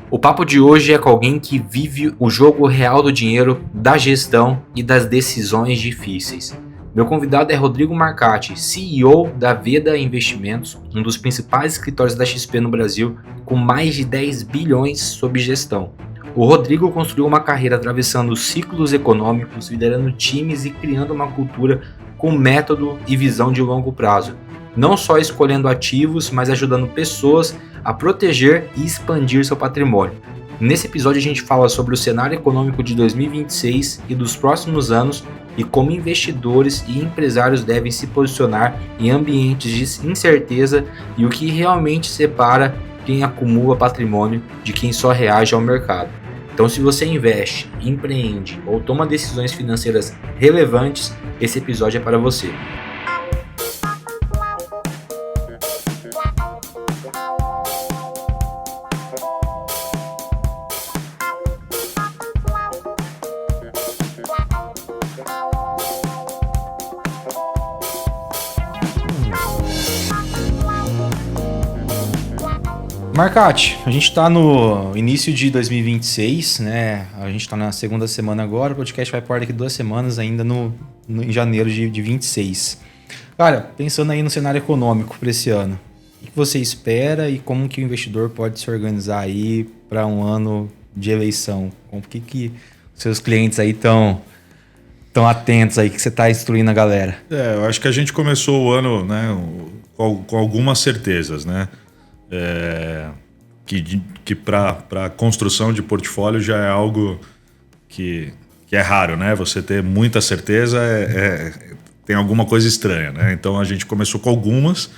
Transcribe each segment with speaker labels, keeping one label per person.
Speaker 1: O papo de hoje é com alguém que vive o jogo real do dinheiro, da gestão e das decisões difíceis. Meu convidado é Rodrigo Marcati, CEO da Veda Investimentos, um dos principais escritórios da XP no Brasil, com mais de 10 bilhões sob gestão. O Rodrigo construiu uma carreira atravessando ciclos econômicos, liderando times e criando uma cultura com método e visão de longo prazo. Não só escolhendo ativos, mas ajudando pessoas a proteger e expandir seu patrimônio. Nesse episódio a gente fala sobre o cenário econômico de 2026 e dos próximos anos e como investidores e empresários devem se posicionar em ambientes de incerteza e o que realmente separa quem acumula patrimônio de quem só reage ao mercado. Então, se você investe, empreende ou toma decisões financeiras relevantes, esse episódio é para você. Marcati, a gente está no início de 2026, né? A gente está na segunda semana agora, o podcast vai para daqui 2 semanas, ainda em janeiro de 26. Cara, pensando aí no cenário econômico para esse ano, o que você espera e como que o investidor pode se organizar aí para um ano de eleição? Como que seus clientes aí estão atentos aí, que você está instruindo a galera?
Speaker 2: Eu acho que a gente começou o ano, né, com algumas certezas, né? Que para construção de portfólio já é algo que é raro, né? Você ter muita certeza tem alguma coisa estranha, né? Então a gente começou com algumas.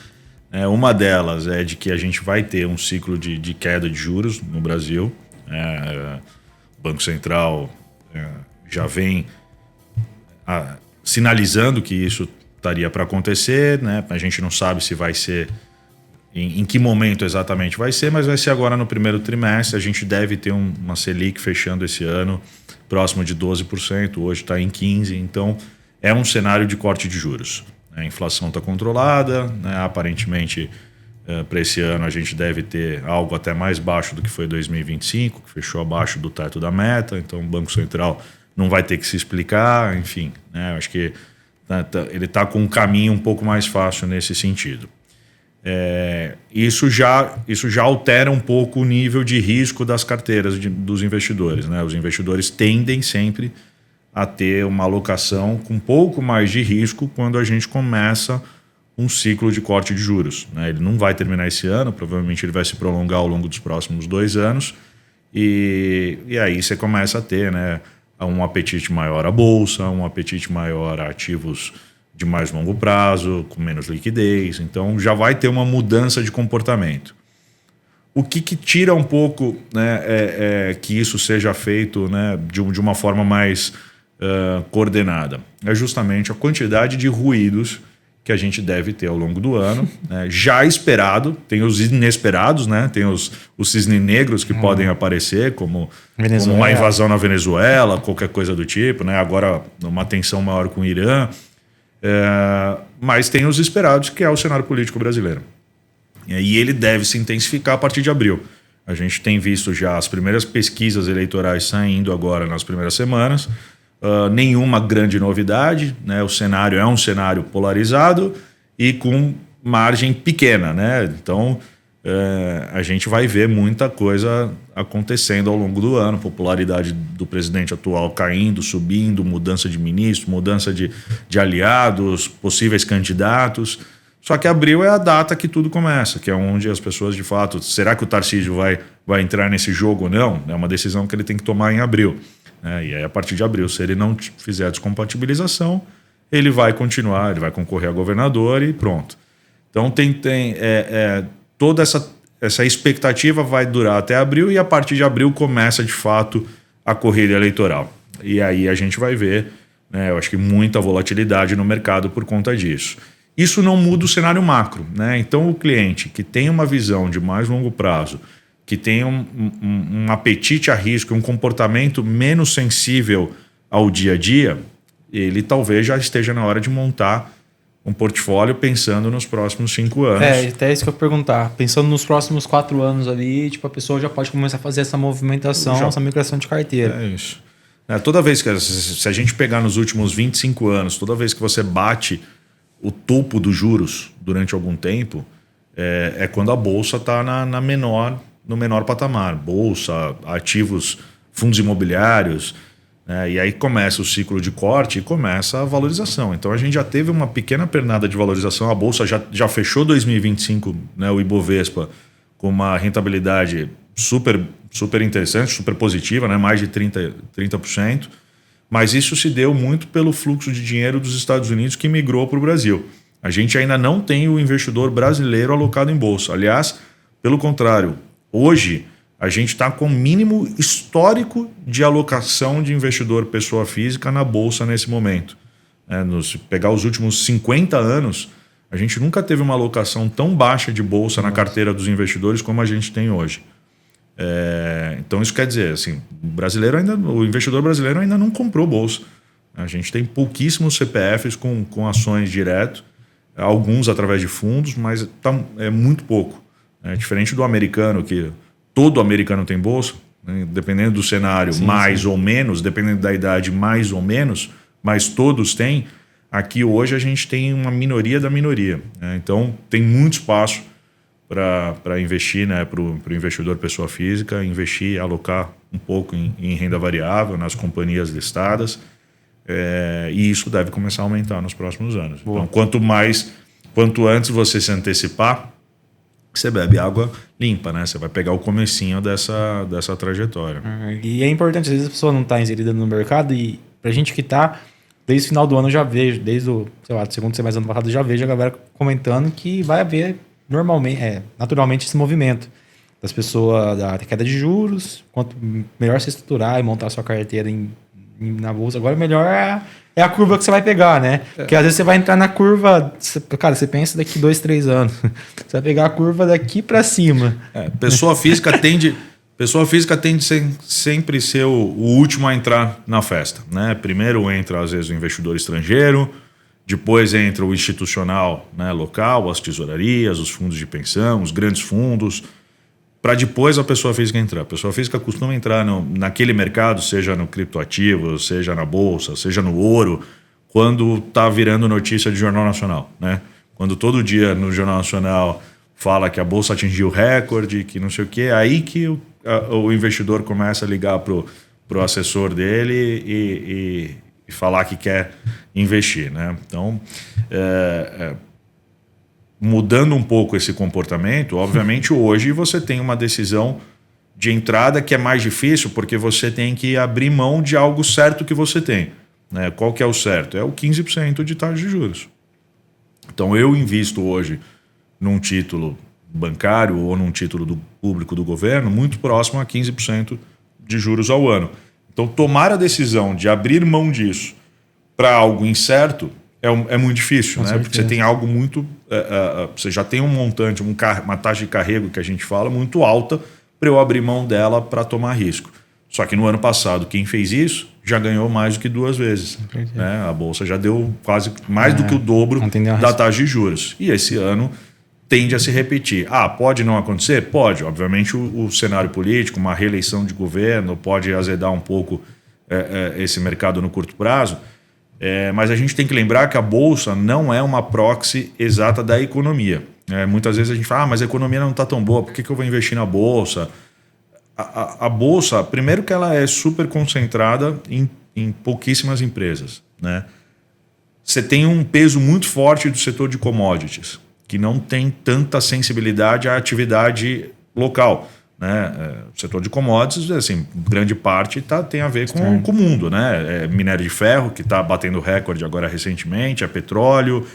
Speaker 2: Uma delas é de que a gente vai ter um ciclo de queda de juros no Brasil. O Banco Central já vem sinalizando que isso estaria para acontecer, né? A gente não sabe se vai ser em que momento exatamente vai ser, mas vai ser agora no primeiro trimestre. A gente deve ter uma Selic fechando esse ano próximo de 12%, hoje está em 15%, então é um cenário de corte de juros. A inflação está controlada, né? Aparentemente para esse ano a gente deve ter algo até mais baixo do que foi 2025, que fechou abaixo do teto da meta, então o Banco Central não vai ter que se explicar, enfim, né? Acho que ele está com um caminho um pouco mais fácil nesse sentido. Isso já altera um pouco o nível de risco das carteiras dos investidores, né? Os investidores tendem sempre a ter uma alocação com um pouco mais de risco quando a gente começa um ciclo de corte de juros, né? Ele não vai terminar esse ano, provavelmente ele vai se prolongar ao longo dos próximos 2 anos e aí você começa a ter, né, um apetite maior à bolsa, um apetite maior a ativos de mais longo prazo, com menos liquidez. Então já vai ter uma mudança de comportamento. O que tira um pouco, né, que isso seja feito, né, de uma forma mais coordenada? É justamente a quantidade de ruídos que a gente deve ter ao longo do ano, né, já esperado. Tem os inesperados, né, tem os cisnes negros que podem aparecer, como uma invasão na Venezuela, qualquer coisa do tipo, né, agora uma tensão maior com o Irã. Mas tem os esperados, que é o cenário político brasileiro. E ele deve se intensificar a partir de abril. A gente tem visto já as primeiras pesquisas eleitorais saindo agora nas primeiras semanas. Nenhuma grande novidade, né? O cenário é um cenário polarizado e com margem pequena, né? Então a gente vai ver muita coisa acontecendo ao longo do ano, popularidade do presidente atual caindo, subindo, mudança de ministro, mudança de aliados, possíveis candidatos. Só que abril é a data que tudo começa, que é onde as pessoas de fato, será que o Tarcísio vai entrar nesse jogo ou não? É uma decisão que ele tem que tomar em abril. E aí a partir de abril, se ele não fizer a descompatibilização, ele vai continuar, ele vai concorrer a governador e pronto. Então toda essa expectativa vai durar até abril e a partir de abril começa de fato a corrida eleitoral. E aí a gente vai ver, né, eu acho que muita volatilidade no mercado por conta disso. Isso não muda o cenário macro, né? Então o cliente que tem uma visão de mais longo prazo, que tem um apetite a risco, um comportamento menos sensível ao dia a dia, ele talvez já esteja na hora de montar um portfólio pensando nos próximos 5 anos.
Speaker 3: Até isso que eu ia perguntar. Pensando nos próximos 4 anos ali, tipo, a pessoa já pode começar a fazer essa movimentação, essa migração de carteira.
Speaker 2: É isso. Toda vez que, se a gente pegar nos últimos 25 anos, toda vez que você bate o topo dos juros durante algum tempo, é quando a bolsa está no menor patamar. Bolsa, ativos, fundos imobiliários, né? E aí começa o ciclo de corte e começa a valorização. Então a gente já teve uma pequena pernada de valorização. A bolsa já fechou 2025, né, o Ibovespa, com uma rentabilidade super interessante, super positiva, né, mais de 30%. Mas isso se deu muito pelo fluxo de dinheiro dos Estados Unidos que migrou para o Brasil. A gente ainda não tem o investidor brasileiro alocado em bolsa. Aliás, pelo contrário, hoje a gente está com o mínimo histórico de alocação de investidor pessoa física na bolsa nesse momento. Se pegar os últimos 50 anos, a gente nunca teve uma alocação tão baixa de bolsa na carteira dos investidores como a gente tem hoje. Então isso quer dizer, assim, o investidor brasileiro ainda não comprou bolsa. A gente tem pouquíssimos CPFs com ações direto, alguns através de fundos, mas é muito pouco. Diferente do americano, que todo americano tem bolsa, né? Dependendo do cenário, mais ou menos, dependendo da idade, mais ou menos, mas todos têm. Aqui hoje a gente tem uma minoria da minoria, né? Então tem muito espaço para investir, né, para o investidor pessoa física, investir, alocar um pouco em renda variável nas companhias listadas, e isso deve começar a aumentar nos próximos anos. Boa. Então, quanto antes você se antecipar, você bebe água limpa, né? Você vai pegar o comecinho dessa trajetória.
Speaker 3: E é importante, às vezes a pessoa não está inserida no mercado, e pra gente que está, desde o final do ano eu já vejo, desde o segundo semestre do ano passado, eu já vejo a galera comentando que vai haver naturalmente esse movimento das pessoas, da queda de juros. Quanto melhor você estruturar e montar a sua carteira na bolsa, agora melhor é a curva que você vai pegar, né? Porque às vezes você vai entrar na curva, você pensa daqui 2, 3 anos, você vai pegar a curva daqui para cima.
Speaker 2: Pessoa física tende sempre ser o último a entrar na festa, né? Primeiro entra às vezes o investidor estrangeiro, depois entra o institucional, né, local, as tesourarias, os fundos de pensão, os grandes fundos, para depois a pessoa física entrar. A pessoa física costuma entrar naquele mercado, seja no criptoativo, seja na bolsa, seja no ouro, quando está virando notícia de Jornal Nacional, né? Quando todo dia no Jornal Nacional fala que a bolsa atingiu recorde, que não sei o quê, é aí que o investidor começa a ligar pro assessor dele e falar que quer investir, né? Então, mudando um pouco esse comportamento, obviamente hoje você tem uma decisão de entrada que é mais difícil, porque você tem que abrir mão de algo certo que você tem, né? Qual que é o certo? É o 15% de taxa de juros. Então eu invisto hoje num título bancário ou num título público do governo muito próximo a 15% de juros ao ano. Então tomar a decisão de abrir mão disso para algo incerto é muito difícil, né? Porque você tem algo muito... você já tem um montante, uma taxa de carrego que a gente fala muito alta para eu abrir mão dela para tomar risco. Só que no ano passado, quem fez isso já ganhou mais do que 2 vezes. Né? A Bolsa já deu quase mais do que o dobro da taxa de juros. E esse ano tende a se repetir. Pode não acontecer? Pode. Obviamente o cenário político, uma reeleição de governo, pode azedar um pouco esse mercado no curto prazo. Mas a gente tem que lembrar que a Bolsa não é uma proxy exata da economia. Muitas vezes a gente fala, mas a economia não está tão boa, por que eu vou investir na Bolsa? A Bolsa, primeiro que ela é super concentrada em pouquíssimas empresas, né? Você tem um peso muito forte do setor de commodities, que não tem tanta sensibilidade à atividade local, né? O setor de commodities, assim, grande parte tem a ver com o mundo, né? Minério de ferro, que está batendo recorde agora recentemente, petróleo,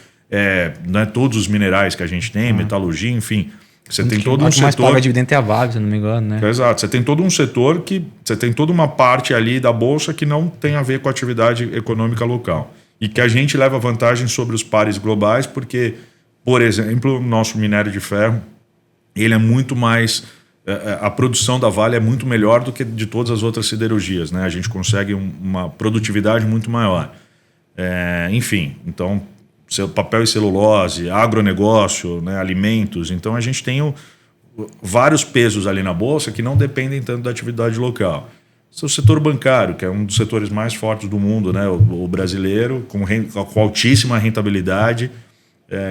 Speaker 2: né? Todos os minerais que a gente tem, metalurgia, enfim. Você tem todo um setor... mais
Speaker 3: paga dividendo é a Vale, se não me engano, né?
Speaker 2: Exato. Você tem todo um setor que... Você tem toda uma parte ali da Bolsa que não tem a ver com a atividade econômica local. E que a gente leva vantagem sobre os pares globais porque, por exemplo, o nosso minério de ferro, ele é muito mais... A produção da Vale é muito melhor do que de todas as outras siderurgias, né? A gente consegue uma produtividade muito maior. Enfim, então... papel e celulose, agronegócio, né, alimentos. Então a gente tem vários pesos ali na bolsa que não dependem tanto da atividade local. O setor bancário, que é um dos setores mais fortes do mundo, né, o brasileiro, com altíssima rentabilidade,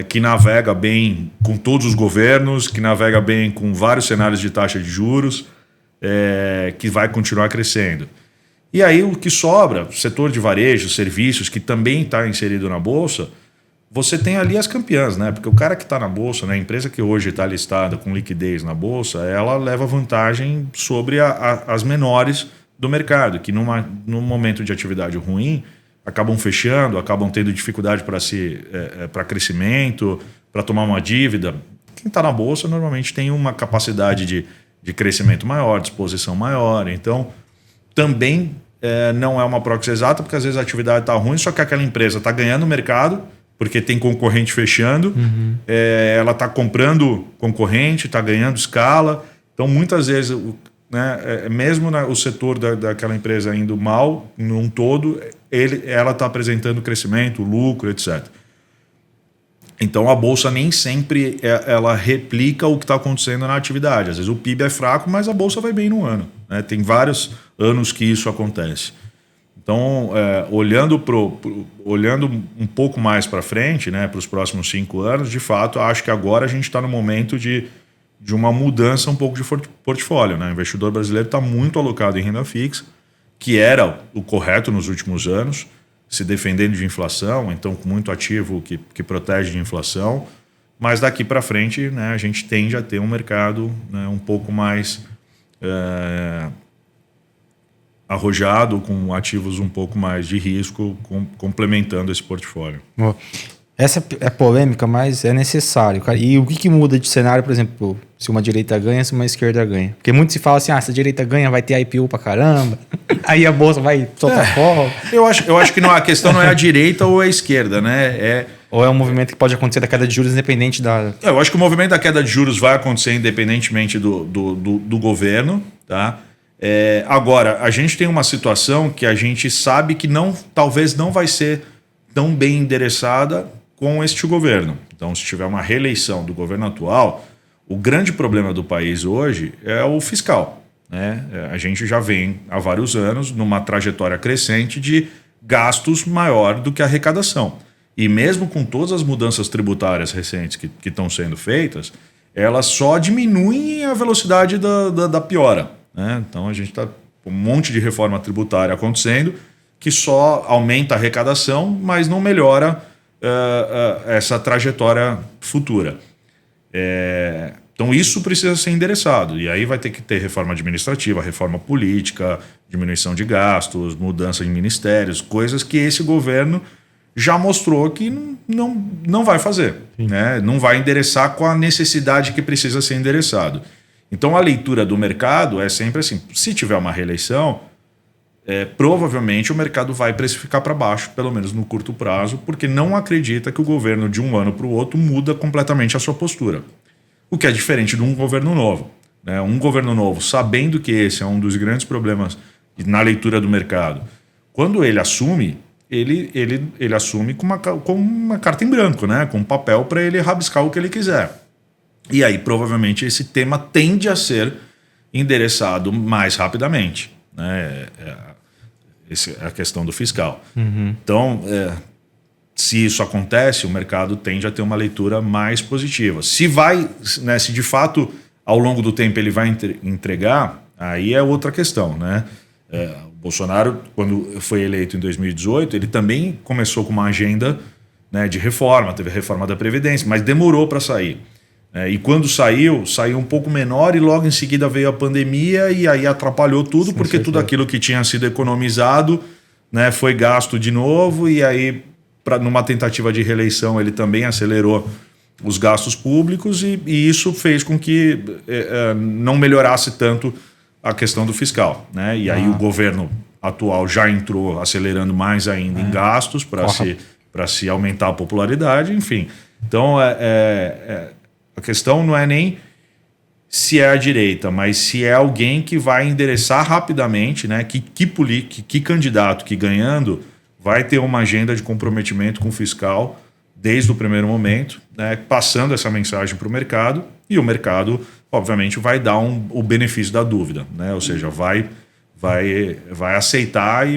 Speaker 2: que navega bem com todos os governos, que navega bem com vários cenários de taxa de juros, que vai continuar crescendo. E aí o que sobra, setor de varejo, serviços, que também está inserido na Bolsa, você tem ali as campeãs, né? Porque o cara que está na Bolsa, né, a empresa que hoje está listada com liquidez na Bolsa, ela leva vantagem sobre as menores do mercado, que num momento de atividade ruim, acabam fechando, acabam tendo dificuldade para crescimento, para tomar uma dívida. Quem está na Bolsa normalmente tem uma capacidade de crescimento maior, de exposição maior. Então, também não é uma proxy exata, porque às vezes a atividade está ruim, só que aquela empresa está ganhando mercado, porque tem concorrente fechando, ela está comprando concorrente, está ganhando escala. Então, muitas vezes, né, mesmo o setor daquela empresa indo mal, num todo, ela está apresentando crescimento, lucro, etc. Então, a Bolsa nem sempre ela replica o que está acontecendo na atividade. Às vezes o PIB é fraco, mas a Bolsa vai bem no ano, né? Tem vários anos que isso acontece. Então, olhando um pouco mais para frente, né, para os próximos 5 anos, de fato, acho que agora a gente está no momento de uma mudança um pouco de portfólio, né? O investidor brasileiro está muito alocado em renda fixa, que era o correto nos últimos anos, se defendendo de inflação, então com muito ativo que protege de inflação, mas daqui para frente, né, a gente tende a ter um mercado, né, um pouco mais arrojado, com ativos um pouco mais de risco, complementando esse portfólio.
Speaker 3: Essa é polêmica, mas é necessário, cara. E o que muda de cenário, por exemplo, se uma direita ganha, se uma esquerda ganha? Porque muito se fala assim, se a direita ganha, vai ter IPO pra caramba, aí a bolsa vai soltar fogo.
Speaker 2: Eu acho que a questão não é a direita ou a esquerda, né?
Speaker 3: Ou é um movimento que pode acontecer da queda de juros independente da...
Speaker 2: Eu acho que o movimento da queda de juros vai acontecer independentemente do governo, tá? Agora, a gente tem uma situação que a gente sabe que talvez não vai ser tão bem endereçada com este governo. Então, se tiver uma reeleição do governo atual, o grande problema do país hoje é o fiscal, né? A gente já vem há vários anos numa trajetória crescente de gastos maior do que a arrecadação. E mesmo com todas as mudanças tributárias recentes que estão sendo feitas, elas só diminuem a velocidade da piora, né? Então, a gente está com um monte de reforma tributária acontecendo que só aumenta a arrecadação, mas não melhora essa trajetória futura. Então isso precisa ser endereçado, e aí vai ter que ter reforma administrativa, reforma política, diminuição de gastos, mudança de ministérios, coisas que esse governo já mostrou que não vai fazer, né? Não vai endereçar com a necessidade que precisa ser endereçado. Então a leitura do mercado é sempre assim, se tiver uma reeleição, provavelmente o mercado vai precificar para baixo, pelo menos no curto prazo, porque não acredita que o governo de um ano para o outro muda completamente a sua postura. O que é diferente de um governo novo, né? Um governo novo, sabendo que esse é um dos grandes problemas na leitura do mercado, quando ele assume, ele assume com uma carta em branco, né? Com um papel para ele rabiscar o que ele quiser. E aí, provavelmente, esse tema tende a ser endereçado mais rapidamente, né? A questão do fiscal. Então, se isso acontece, o mercado tende a ter uma leitura mais positiva. Se de fato ao longo do tempo ele vai entregar, aí é outra questão, né? O Bolsonaro, quando foi eleito em 2018, ele também começou com uma agenda, né, de reforma, teve a reforma da Previdência, mas demorou para sair. E quando saiu um pouco menor, e logo em seguida veio a pandemia e aí atrapalhou tudo, porque tudo aquilo que tinha sido economizado, né, foi gasto de novo, e aí, numa tentativa de reeleição, ele também acelerou os gastos públicos, e isso fez com que não melhorasse tanto a questão do fiscal, né? E aí o governo atual já entrou acelerando mais ainda em gastos para se aumentar a popularidade, enfim. Então, a questão não é nem se é a direita, mas se é alguém que vai endereçar rapidamente, né? Que candidato que ganhando vai ter uma agenda de comprometimento com o fiscal desde o primeiro momento, né, passando essa mensagem para o mercado, e o mercado, obviamente, vai dar o benefício da dúvida, né? Ou seja, vai aceitar e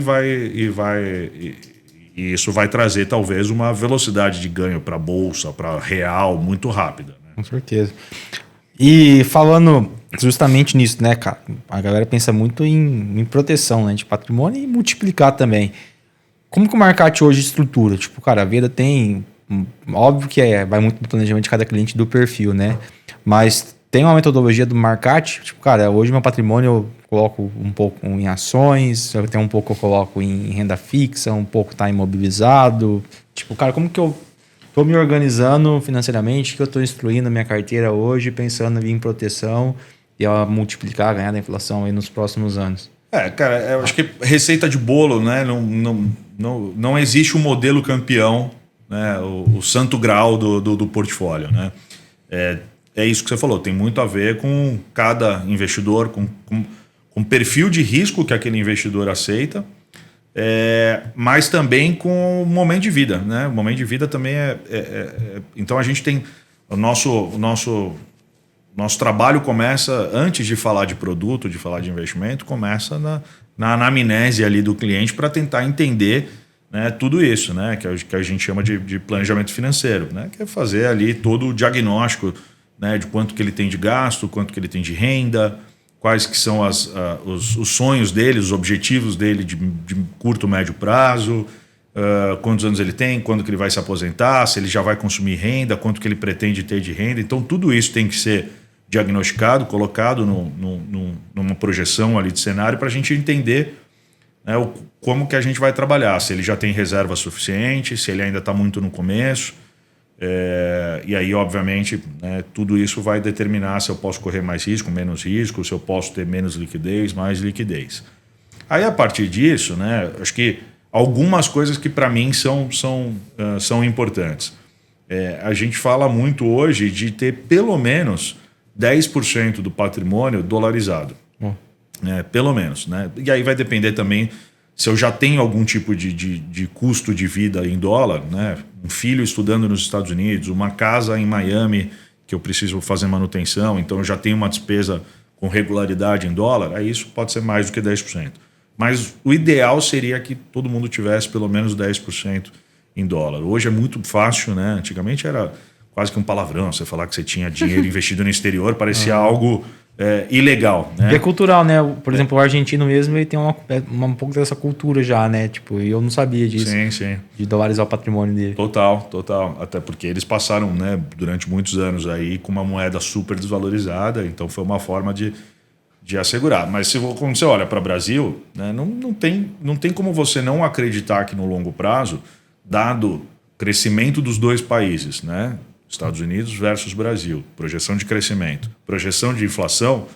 Speaker 2: isso vai trazer talvez uma velocidade de ganho para a bolsa, para real, muito rápida, né?
Speaker 3: Com certeza. E falando justamente nisso, né, cara? A galera pensa muito em proteção, né, de patrimônio e multiplicar também. Como que o Marcat hoje estrutura? Tipo, cara, a Veda tem... Óbvio que vai muito do planejamento de cada cliente, do perfil, né? Mas tem uma metodologia do Marcat. Tipo, cara, hoje meu patrimônio eu coloco um pouco em ações, tem um pouco eu coloco em renda fixa, um pouco tá imobilizado. Tipo, cara, como que eu tô me organizando financeiramente, que eu tô instruindo a minha carteira hoje, pensando em proteção e ela multiplicar, ganhar da inflação aí nos próximos anos?
Speaker 2: Cara, eu acho que receita de bolo, né? Não existe um modelo campeão, né? O santo grau do portfólio, né? É isso que você falou, tem muito a ver com cada investidor, com o perfil de risco que aquele investidor aceita, mas também com o momento de vida, né? O momento de vida também então a gente tem o nosso trabalho começa antes de falar de produto, de falar de investimento, começa na anamnese ali do cliente para tentar entender, né, tudo isso, né, que a gente chama de planejamento financeiro, né, que é fazer ali todo o diagnóstico, né, de quanto que ele tem de gasto, quanto que ele tem de renda, quais que são os sonhos dele, os objetivos dele de curto, médio prazo, quantos anos ele tem, quando que ele vai se aposentar, se ele já vai consumir renda, quanto que ele pretende ter de renda. Então tudo isso tem que ser diagnosticado, colocado numa projeção ali de cenário para a gente entender, né, como que a gente vai trabalhar, se ele já tem reserva suficiente, se ele ainda está muito no começo. E aí, obviamente, né, tudo isso vai determinar se eu posso correr mais risco, menos risco, se eu posso ter menos liquidez, mais liquidez. Aí, a partir disso, né, acho que algumas coisas que para mim são importantes. A gente fala muito hoje de ter pelo menos 10% do patrimônio dolarizado. Pelo menos, né? E aí vai depender também se eu já tenho algum tipo de custo de vida em dólar, né? Um filho estudando nos Estados Unidos, uma casa em Miami que eu preciso fazer manutenção, então eu já tenho uma despesa com regularidade em dólar, aí isso pode ser mais do que 10%. Mas o ideal seria que todo mundo tivesse pelo menos 10% em dólar. Hoje é muito fácil, né? Antigamente era quase que um palavrão você falar que você tinha dinheiro investido no exterior, parecia algo ilegal, né?
Speaker 3: E é cultural, né? Por exemplo, o argentino mesmo, ele tem um pouco dessa cultura já, né? Tipo, eu não sabia disso.
Speaker 2: Sim.
Speaker 3: De dolarizar o patrimônio dele.
Speaker 2: Total. Até porque eles passaram, né, durante muitos anos aí com uma moeda super desvalorizada, então foi uma forma de assegurar. Mas quando você olha para o Brasil, né, não tem como você não acreditar que no longo prazo, dado o crescimento dos dois países, né? Estados Unidos versus Brasil, projeção de crescimento, projeção de inflação,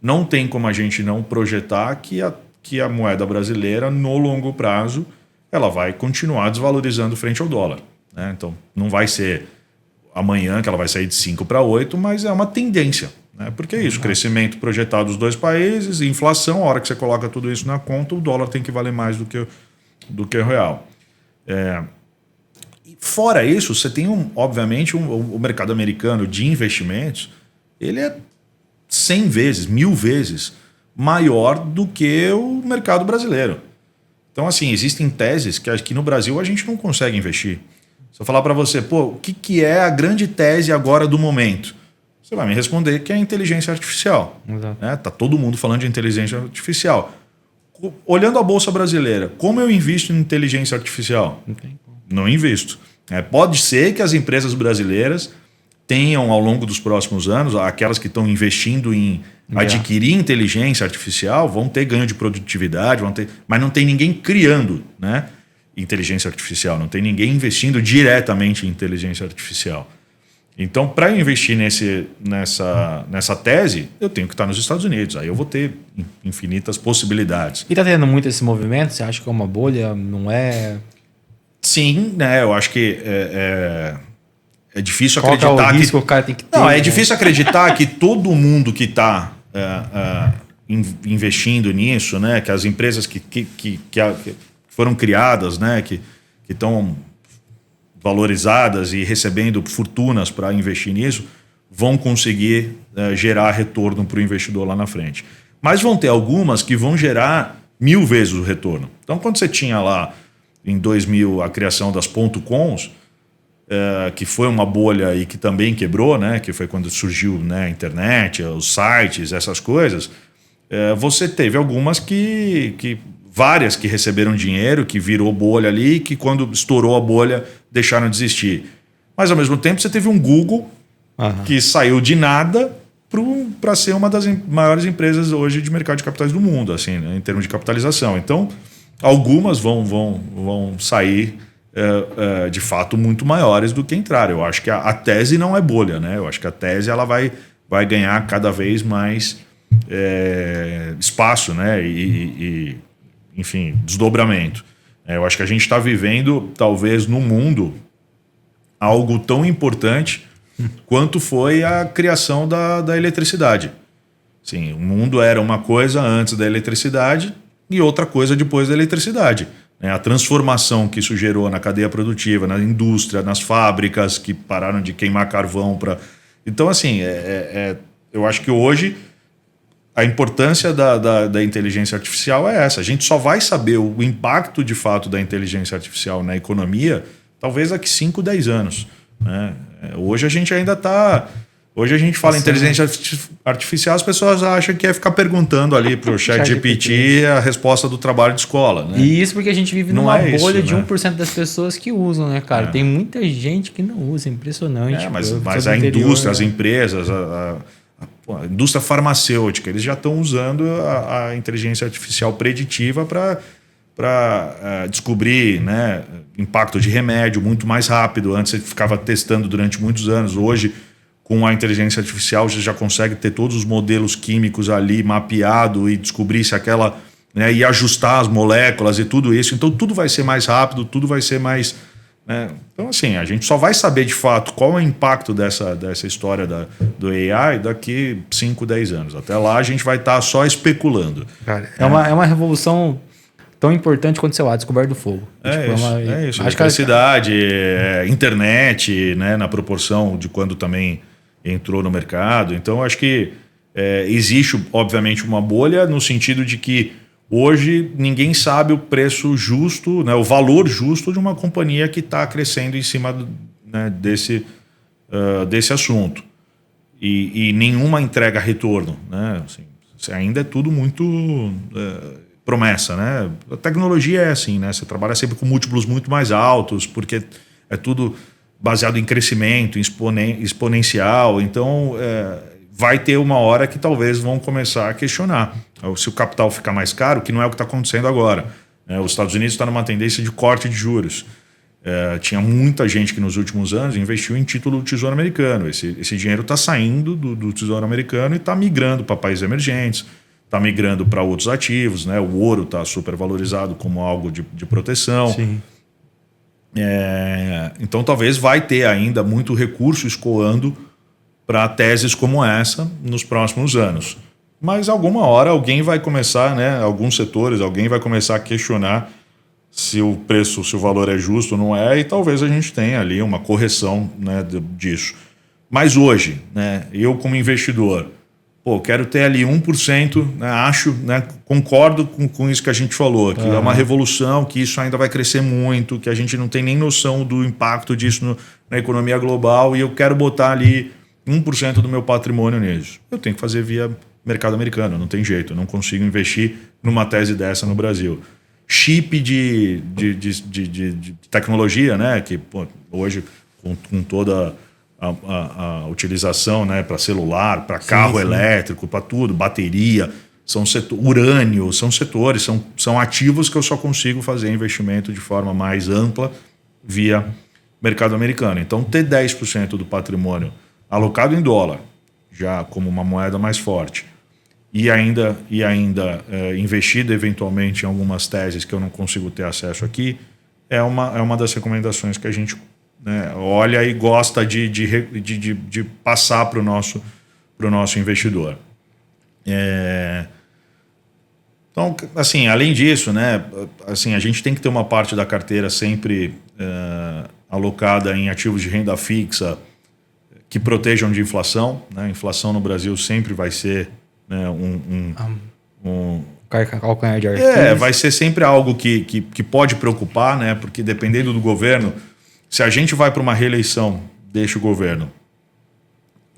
Speaker 2: não tem como a gente não projetar que a moeda brasileira, no longo prazo, ela vai continuar desvalorizando frente ao dólar, né? Então, não vai ser amanhã que ela vai sair de 5 para 8, mas é uma tendência, né? Porque é isso, crescimento projetado dos dois países, inflação, a hora que você coloca tudo isso na conta, o dólar tem que valer mais do que o real. Fora isso, você tem, obviamente, o mercado americano de investimentos, ele é 100 vezes, 1000 vezes maior do que o mercado brasileiro. Então, assim, existem teses que aqui no Brasil a gente não consegue investir. Se eu falar para você, o que é a grande tese agora do momento? Você vai me responder que é a inteligência artificial. Né? Tá todo mundo falando de inteligência artificial. Olhando a Bolsa Brasileira, como eu invisto em inteligência artificial? Não invisto. Pode ser que as empresas brasileiras tenham, ao longo dos próximos anos, aquelas que estão investindo em adquirir inteligência artificial, vão ter ganho de produtividade, mas não tem ninguém criando, né, inteligência artificial, não tem ninguém investindo diretamente em inteligência artificial. Então, para investir nessa tese, eu tenho que estar nos Estados Unidos. Aí eu vou ter infinitas possibilidades.
Speaker 3: E está tendo muito esse movimento? Você acha que é uma bolha? Não é?
Speaker 2: Sim, né? Eu acho que é difícil
Speaker 3: Qual
Speaker 2: acreditar
Speaker 3: é o risco que o cara tem que ter?
Speaker 2: Não, é difícil acreditar que todo mundo que está investindo nisso, né? Que as empresas que foram criadas, né? Que estão valorizadas e recebendo fortunas para investir nisso, vão conseguir gerar retorno para o investidor lá na frente. Mas vão ter algumas que vão gerar 1000 vezes o retorno. Então, quando você tinha lá em 2000 a criação das .coms, que foi uma bolha e que também quebrou, né? Que foi quando surgiu, né, a internet, os sites, essas coisas, você teve algumas várias que receberam dinheiro, que virou bolha ali, que quando estourou a bolha deixaram de existir. Mas ao mesmo tempo você teve um Google que saiu de nada para ser uma das maiores empresas hoje de mercado de capitais do mundo, assim, né, em termos de capitalização. Então, algumas vão sair de fato muito maiores do que entraram. Eu acho que a tese não é bolha, né? Eu acho que a tese ela vai ganhar cada vez mais espaço, né? Enfim, desdobramento. Eu acho que a gente está vivendo, talvez, no mundo, algo tão importante quanto foi a criação da eletricidade. Sim, o mundo era uma coisa antes da eletricidade e outra coisa depois da eletricidade. A transformação que isso gerou na cadeia produtiva, na indústria, nas fábricas que pararam de queimar carvão para... Então, assim, eu acho que hoje a importância da inteligência artificial é essa. A gente só vai saber o impacto de fato da inteligência artificial na economia talvez daqui 5, 10 anos. Né? Hoje a gente ainda está... Hoje a gente fala em inteligência artificial, as pessoas acham que é ficar perguntando ali para o ChatGPT a resposta do trabalho de escola. Né?
Speaker 3: E isso porque a gente vive numa bolha de 1% das pessoas que usam, né, cara? Tem muita gente que não usa, impressionante.
Speaker 2: Mas a indústria, as empresas, a indústria farmacêutica, eles já estão usando a inteligência artificial preditiva para descobrir, né, impacto de remédio muito mais rápido. Antes você ficava testando durante muitos anos. Hoje, com a inteligência artificial, você já consegue ter todos os modelos químicos ali mapeado e descobrir se aquela... Né, e ajustar as moléculas e tudo isso. Então, tudo vai ser mais rápido, tudo vai ser mais... Né? Então, assim, a gente só vai saber de fato qual é o impacto dessa história do AI daqui 5, 10 anos. Até lá, a gente vai estar só especulando.
Speaker 3: Cara, é uma revolução tão importante quanto, sei lá, a descoberta do fogo.
Speaker 2: Isso. Eletricidade, internet, né, na proporção de quando também entrou no mercado. Então, acho que existe, obviamente, uma bolha no sentido de que hoje ninguém sabe o preço justo, né, o valor justo de uma companhia que está crescendo em cima né, desse assunto. E nenhuma entrega retorno. Né? Assim, ainda é tudo muito promessa. Né? A tecnologia é assim, né? Você trabalha sempre com múltiplos muito mais altos, porque é tudo baseado em crescimento, exponencial. Então, vai ter uma hora que talvez vão começar a questionar. Se o capital ficar mais caro, que não é o que está acontecendo agora. Os Estados Unidos estão numa tendência de corte de juros. Tinha muita gente que nos últimos anos investiu em título do Tesouro Americano. Esse dinheiro está saindo do Tesouro Americano e está migrando para países emergentes, está migrando para outros ativos. Né? O ouro está super valorizado como algo de proteção.
Speaker 3: Sim.
Speaker 2: Então talvez vai ter ainda muito recurso escoando para teses como essa nos próximos anos. Mas alguma hora alguém vai começar, né, alguns setores, alguém vai começar a questionar se o preço, se o valor é justo ou não é, e talvez a gente tenha ali uma correção, né, disso. Mas hoje, né, eu como investidor, quero ter ali 1%, né, acho, né, concordo com isso que a gente falou, que é uma revolução, que isso ainda vai crescer muito, que a gente não tem nem noção do impacto disso na economia global, e eu quero botar ali 1% do meu patrimônio nisso. Eu tenho que fazer via mercado americano, não tem jeito, eu não consigo investir numa tese dessa no Brasil. Chip de tecnologia, né, que hoje com toda a utilização, né, para celular, para carro elétrico, para tudo, bateria, urânio, são setores, são ativos que eu só consigo fazer investimento de forma mais ampla via mercado americano. Então, ter 10% do patrimônio alocado em dólar, já como uma moeda mais forte, e ainda investido eventualmente em algumas teses que eu não consigo ter acesso aqui, é uma das recomendações que a gente, né, olha e gosta de passar para o nosso investidor. Então, assim, além disso, né, assim, a gente tem que ter uma parte da carteira sempre alocada em ativos de renda fixa que protejam de inflação. Né? A inflação no Brasil sempre vai ser, né,
Speaker 3: calcanhar de Aquiles.
Speaker 2: vai ser sempre algo que pode preocupar, né? Porque dependendo do governo, se a gente vai para uma reeleição, deixa o governo,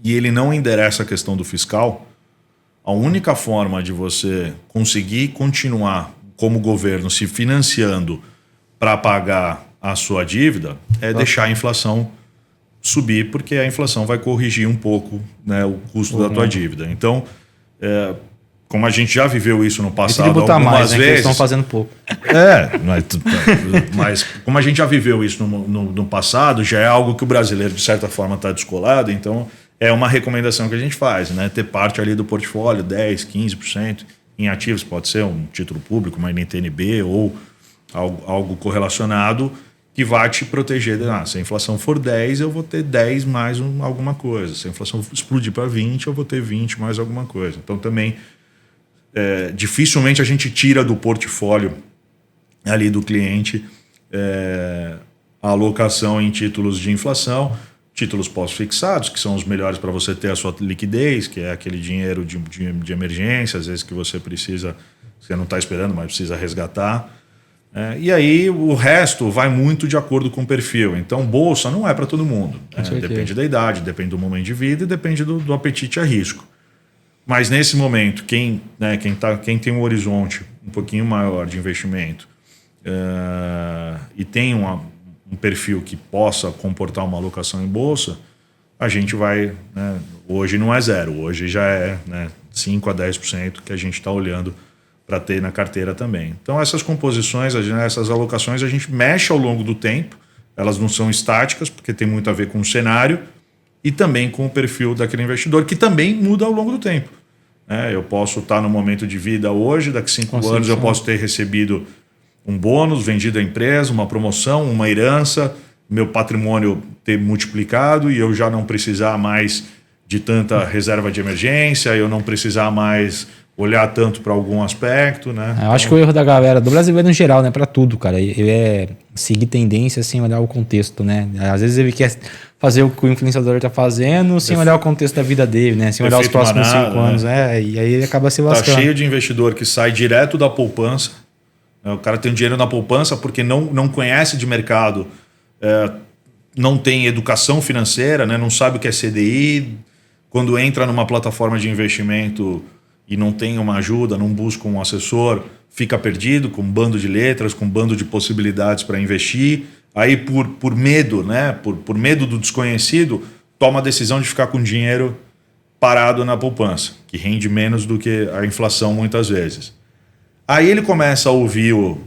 Speaker 2: e ele não endereça a questão do fiscal, a única forma de você conseguir continuar como governo se financiando para pagar a sua dívida é deixar a inflação subir, porque a inflação vai corrigir um pouco, né, o custo da tua dívida. Então, como a gente já viveu isso no passado algumas
Speaker 3: mais, né,
Speaker 2: vezes...
Speaker 3: que eles estão fazendo pouco.
Speaker 2: Mas como a gente já viveu isso no passado, já é algo que o brasileiro, de certa forma, está descolado, então é uma recomendação que a gente faz, né? Ter parte ali do portfólio, 10%, 15% em ativos, pode ser um título público, uma NTNB ou algo correlacionado que vai te proteger. Se a inflação for 10, eu vou ter 10 mais alguma coisa. Se a inflação explodir para 20, eu vou ter 20 mais alguma coisa. Então também dificilmente a gente tira do portfólio ali do cliente a alocação em títulos de inflação, títulos pós-fixados, que são os melhores para você ter a sua liquidez, que é aquele dinheiro de emergência, às vezes que você precisa, você não está esperando, mas precisa resgatar. E aí o resto vai muito de acordo com o perfil. Então, bolsa não é para todo mundo. Depende da idade, depende do momento de vida e depende do apetite a risco. Mas nesse momento, quem tem um horizonte um pouquinho maior de investimento e tem um perfil que possa comportar uma alocação em bolsa, a gente vai... Né, hoje não é 0, hoje já é 5 a 10% que a gente está olhando para ter na carteira também. Então essas composições, essas alocações, a gente mexe ao longo do tempo, elas não são estáticas, porque tem muito a ver com o cenário e também com o perfil daquele investidor, que também muda ao longo do tempo. Eu posso estar no momento de vida hoje, daqui 5 anos eu posso ter recebido um bônus, vendido a empresa, uma promoção, uma herança, meu patrimônio ter multiplicado e eu já não precisar mais de tanta reserva de emergência, eu não precisar mais olhar tanto para algum aspecto, né?
Speaker 3: Eu acho que o erro da galera, do brasileiro em geral, né, para tudo, cara, ele é seguir tendência sem olhar o contexto, né? Às vezes ele quer fazer o que o influenciador tá fazendo sem olhar o contexto da vida dele, né? Sem olhar os próximos 5 anos, né? E aí ele acaba se lascando.
Speaker 2: Tá cheio de investidor que sai direto da poupança. O cara tem dinheiro na poupança porque não conhece de mercado, não tem educação financeira, né? Não sabe o que é CDI. Quando entra numa plataforma de investimento e não tem uma ajuda, não busca um assessor, fica perdido com um bando de letras, com um bando de possibilidades para investir. Aí, por medo, né? Por medo do desconhecido, toma a decisão de ficar com dinheiro parado na poupança, que rende menos do que a inflação muitas vezes. Aí ele começa a ouvir o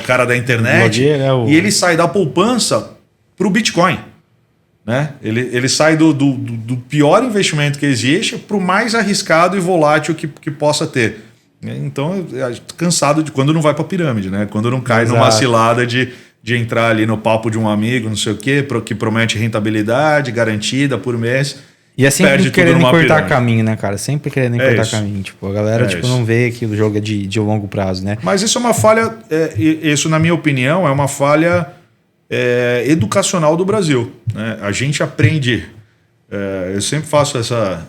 Speaker 2: cara da internet e ele sai da poupança para o Bitcoin. Né? Ele sai do pior investimento que existe para o mais arriscado e volátil que possa ter. Então, cansado de quando não vai para a pirâmide, né? Quando não cai numa cilada de entrar ali no papo de um amigo, não sei o quê, que promete rentabilidade garantida por mês.
Speaker 3: E é sempre querendo encurtar caminho, né, cara? Sempre querendo encurtar caminho. Tipo, a galera não vê que o jogo é de longo prazo, né?
Speaker 2: Mas isso é uma falha, isso na minha opinião, é uma falha educacional do Brasil. Né? A gente aprende, eu sempre faço essa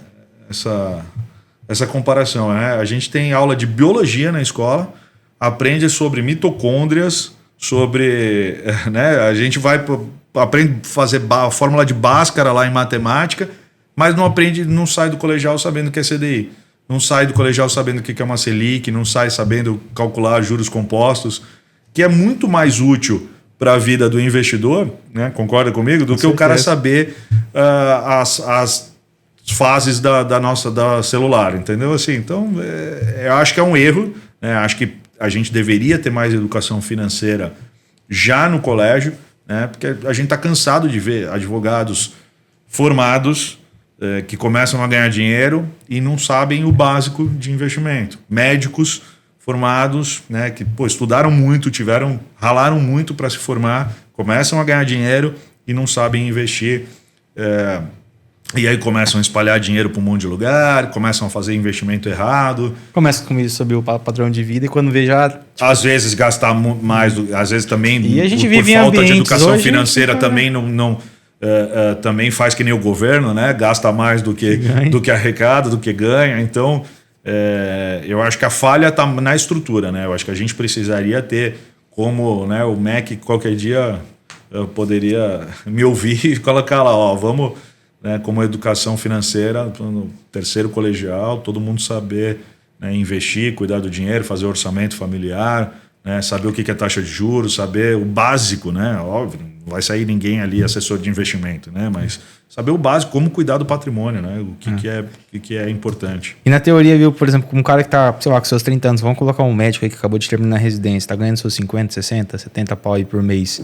Speaker 2: comparação. Né? A gente tem aula de biologia na escola, aprende sobre mitocôndrias, sobre... né? A gente aprende a fazer a fórmula de Bhaskara lá em matemática, mas não sai do colegial sabendo o que é CDI. Não sai do colegial sabendo o que é uma Selic, não sai sabendo calcular juros compostos, que é muito mais útil para a vida do investidor, né? Concorda comigo? Do que o cara saber as fases da celular, entendeu? Assim, então, eu acho que é um erro, né? Acho que a gente deveria ter mais educação financeira já no colégio, né? Porque a gente está cansado de ver advogados formados que começam a ganhar dinheiro e não sabem o básico de investimento. Médicos formados, né, que estudaram muito, ralaram muito para se formar, começam a ganhar dinheiro e não sabem investir E aí começam a espalhar dinheiro para um monte de lugar, começam a fazer investimento errado.
Speaker 3: Começa com isso sobre o padrão de vida e quando vê já...
Speaker 2: Às vezes gastar mais, às vezes também
Speaker 3: E a gente
Speaker 2: por
Speaker 3: vive em
Speaker 2: falta de
Speaker 3: ambientes
Speaker 2: educação
Speaker 3: hoje
Speaker 2: financeira
Speaker 3: que,
Speaker 2: também também faz que nem o governo, né? Gasta mais do que arrecada, do que ganha. Então, eu acho que a falha está na estrutura, né? Eu acho que a gente precisaria ter como, né, o MEC qualquer dia poderia me ouvir e colocar lá, ó, vamos, né, como educação financeira, no terceiro colegial, todo mundo saber, né, investir, cuidar do dinheiro, fazer orçamento familiar, né, saber o que é taxa de juros, saber o básico, né? Óbvio, não vai sair ninguém ali assessor de investimento, né? Mas saber o básico, como cuidar do patrimônio, né? O que é importante.
Speaker 3: E na teoria, viu, por exemplo, um cara que tá, sei lá, com seus 30 anos, vamos colocar um médico aí que acabou de terminar a residência, tá ganhando seus 50, 60, 70 pau aí por mês.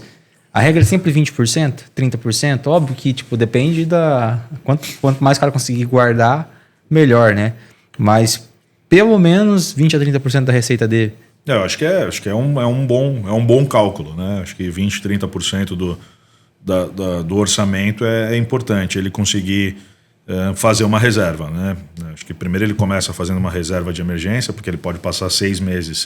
Speaker 3: A regra é sempre 20%, 30%. Óbvio que, tipo, depende da... Quanto mais o cara conseguir guardar, melhor, né? Mas pelo menos 20 a 30% da receita dele.
Speaker 2: Eu acho que é um bom cálculo, né? Acho que 20, 30% do orçamento é importante ele conseguir fazer uma reserva, né? Acho que primeiro ele começa fazendo uma reserva de emergência, porque ele pode passar 6 meses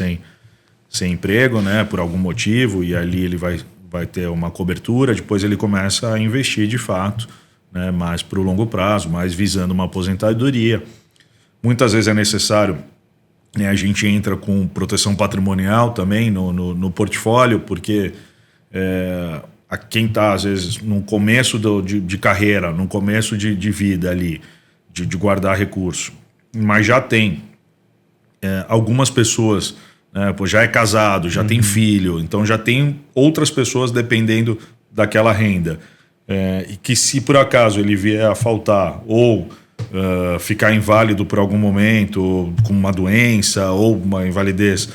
Speaker 2: sem emprego, né? Por algum motivo, e ali ele vai ter uma cobertura. Depois ele começa a investir de fato, né? Mais para o longo prazo, mais visando uma aposentadoria. Muitas vezes é necessário, né, a gente entra com proteção patrimonial também no portfólio, porque a quem está, às vezes, no começo de carreira, no começo de vida ali, de guardar recurso, mas já tem algumas pessoas, né, já é casado, já tem filho, então já tem outras pessoas dependendo daquela renda. E que se por acaso ele vier a faltar ou ficar inválido por algum momento, com uma doença ou uma invalidez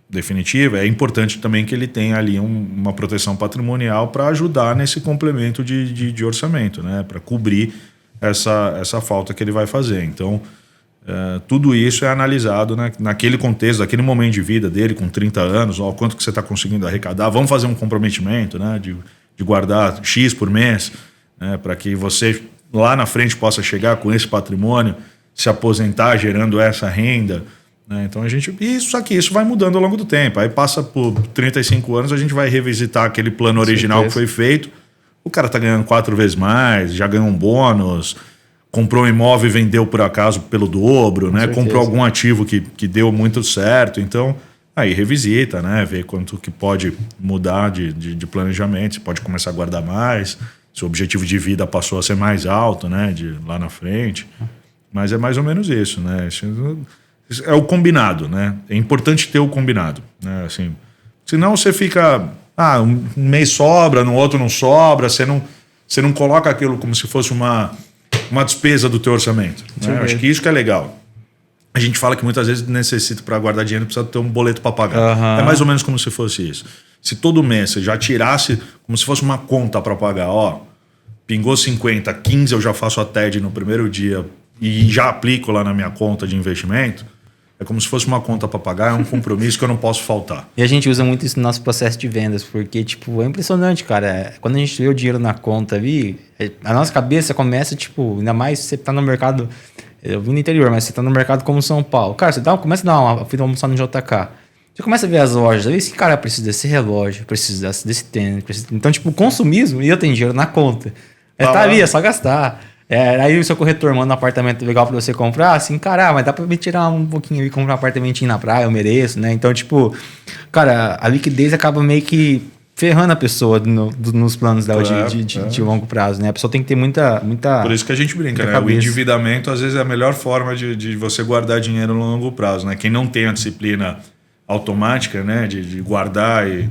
Speaker 2: definitiva, é importante também que ele tenha ali uma proteção patrimonial para ajudar nesse complemento de orçamento, né? Para cobrir essa falta que ele vai fazer. Então, tudo isso é analisado, né, naquele contexto, naquele momento de vida dele, com 30 anos, ó, quanto que você está conseguindo arrecadar, vamos fazer um comprometimento, né, de guardar X por mês, né, para que você lá na frente possa chegar com esse patrimônio, se aposentar gerando essa renda, né? Então isso vai mudando ao longo do tempo. Aí passa por 35 anos, a gente vai revisitar aquele plano original que foi feito. O cara tá ganhando 4 vezes mais, já ganhou um bônus, comprou um imóvel e vendeu por acaso pelo dobro, né? Comprou algum ativo que deu muito certo. Então, aí revisita, né? Vê quanto que pode mudar de planejamento, se pode começar a guardar mais, se o objetivo de vida passou a ser mais alto, né, de lá na frente. Mas é mais ou menos isso, né? Isso é o combinado, né? É importante ter o combinado, né? Assim, senão você fica... um mês sobra, no outro não sobra, você não coloca aquilo como se fosse uma despesa do teu orçamento, né? Acho que isso que é legal. A gente fala que muitas vezes necessita, para guardar dinheiro, precisa ter um boleto para pagar. É mais ou menos como se fosse isso. Se todo mês você já tirasse como se fosse uma conta para pagar, ó, pingou 50, 15 eu já faço a TED no primeiro dia e já aplico lá na minha conta de investimento, é como se fosse uma conta para pagar, é um compromisso que eu não posso faltar.
Speaker 3: E a gente usa muito isso no nosso processo de vendas, porque, tipo, é impressionante, cara. Quando a gente vê o dinheiro na conta ali, a nossa cabeça começa, tipo, ainda mais se você tá no mercado, eu vim no interior, mas você tá no mercado como São Paulo. Cara, você começa a dar uma fila almoçar no JK. Você começa a ver as lojas, aí esse cara precisa desse relógio, precisa desse tênis, Então, tipo, o consumismo, e eu tenho dinheiro na conta. Tá ali, é só gastar. Aí o seu corretor manda um apartamento legal pra você comprar, assim, cara, mas dá pra me tirar um pouquinho e comprar um apartamentinho na praia, eu mereço, né? Então, tipo, cara, a liquidez acaba meio que ferrando a pessoa nos planos dela de longo prazo, né? A pessoa tem que ter muita...
Speaker 2: Por isso que a gente brinca, né? O endividamento, às vezes, é a melhor forma de você guardar dinheiro no longo prazo, né? Quem não tem a disciplina automática, né, de guardar e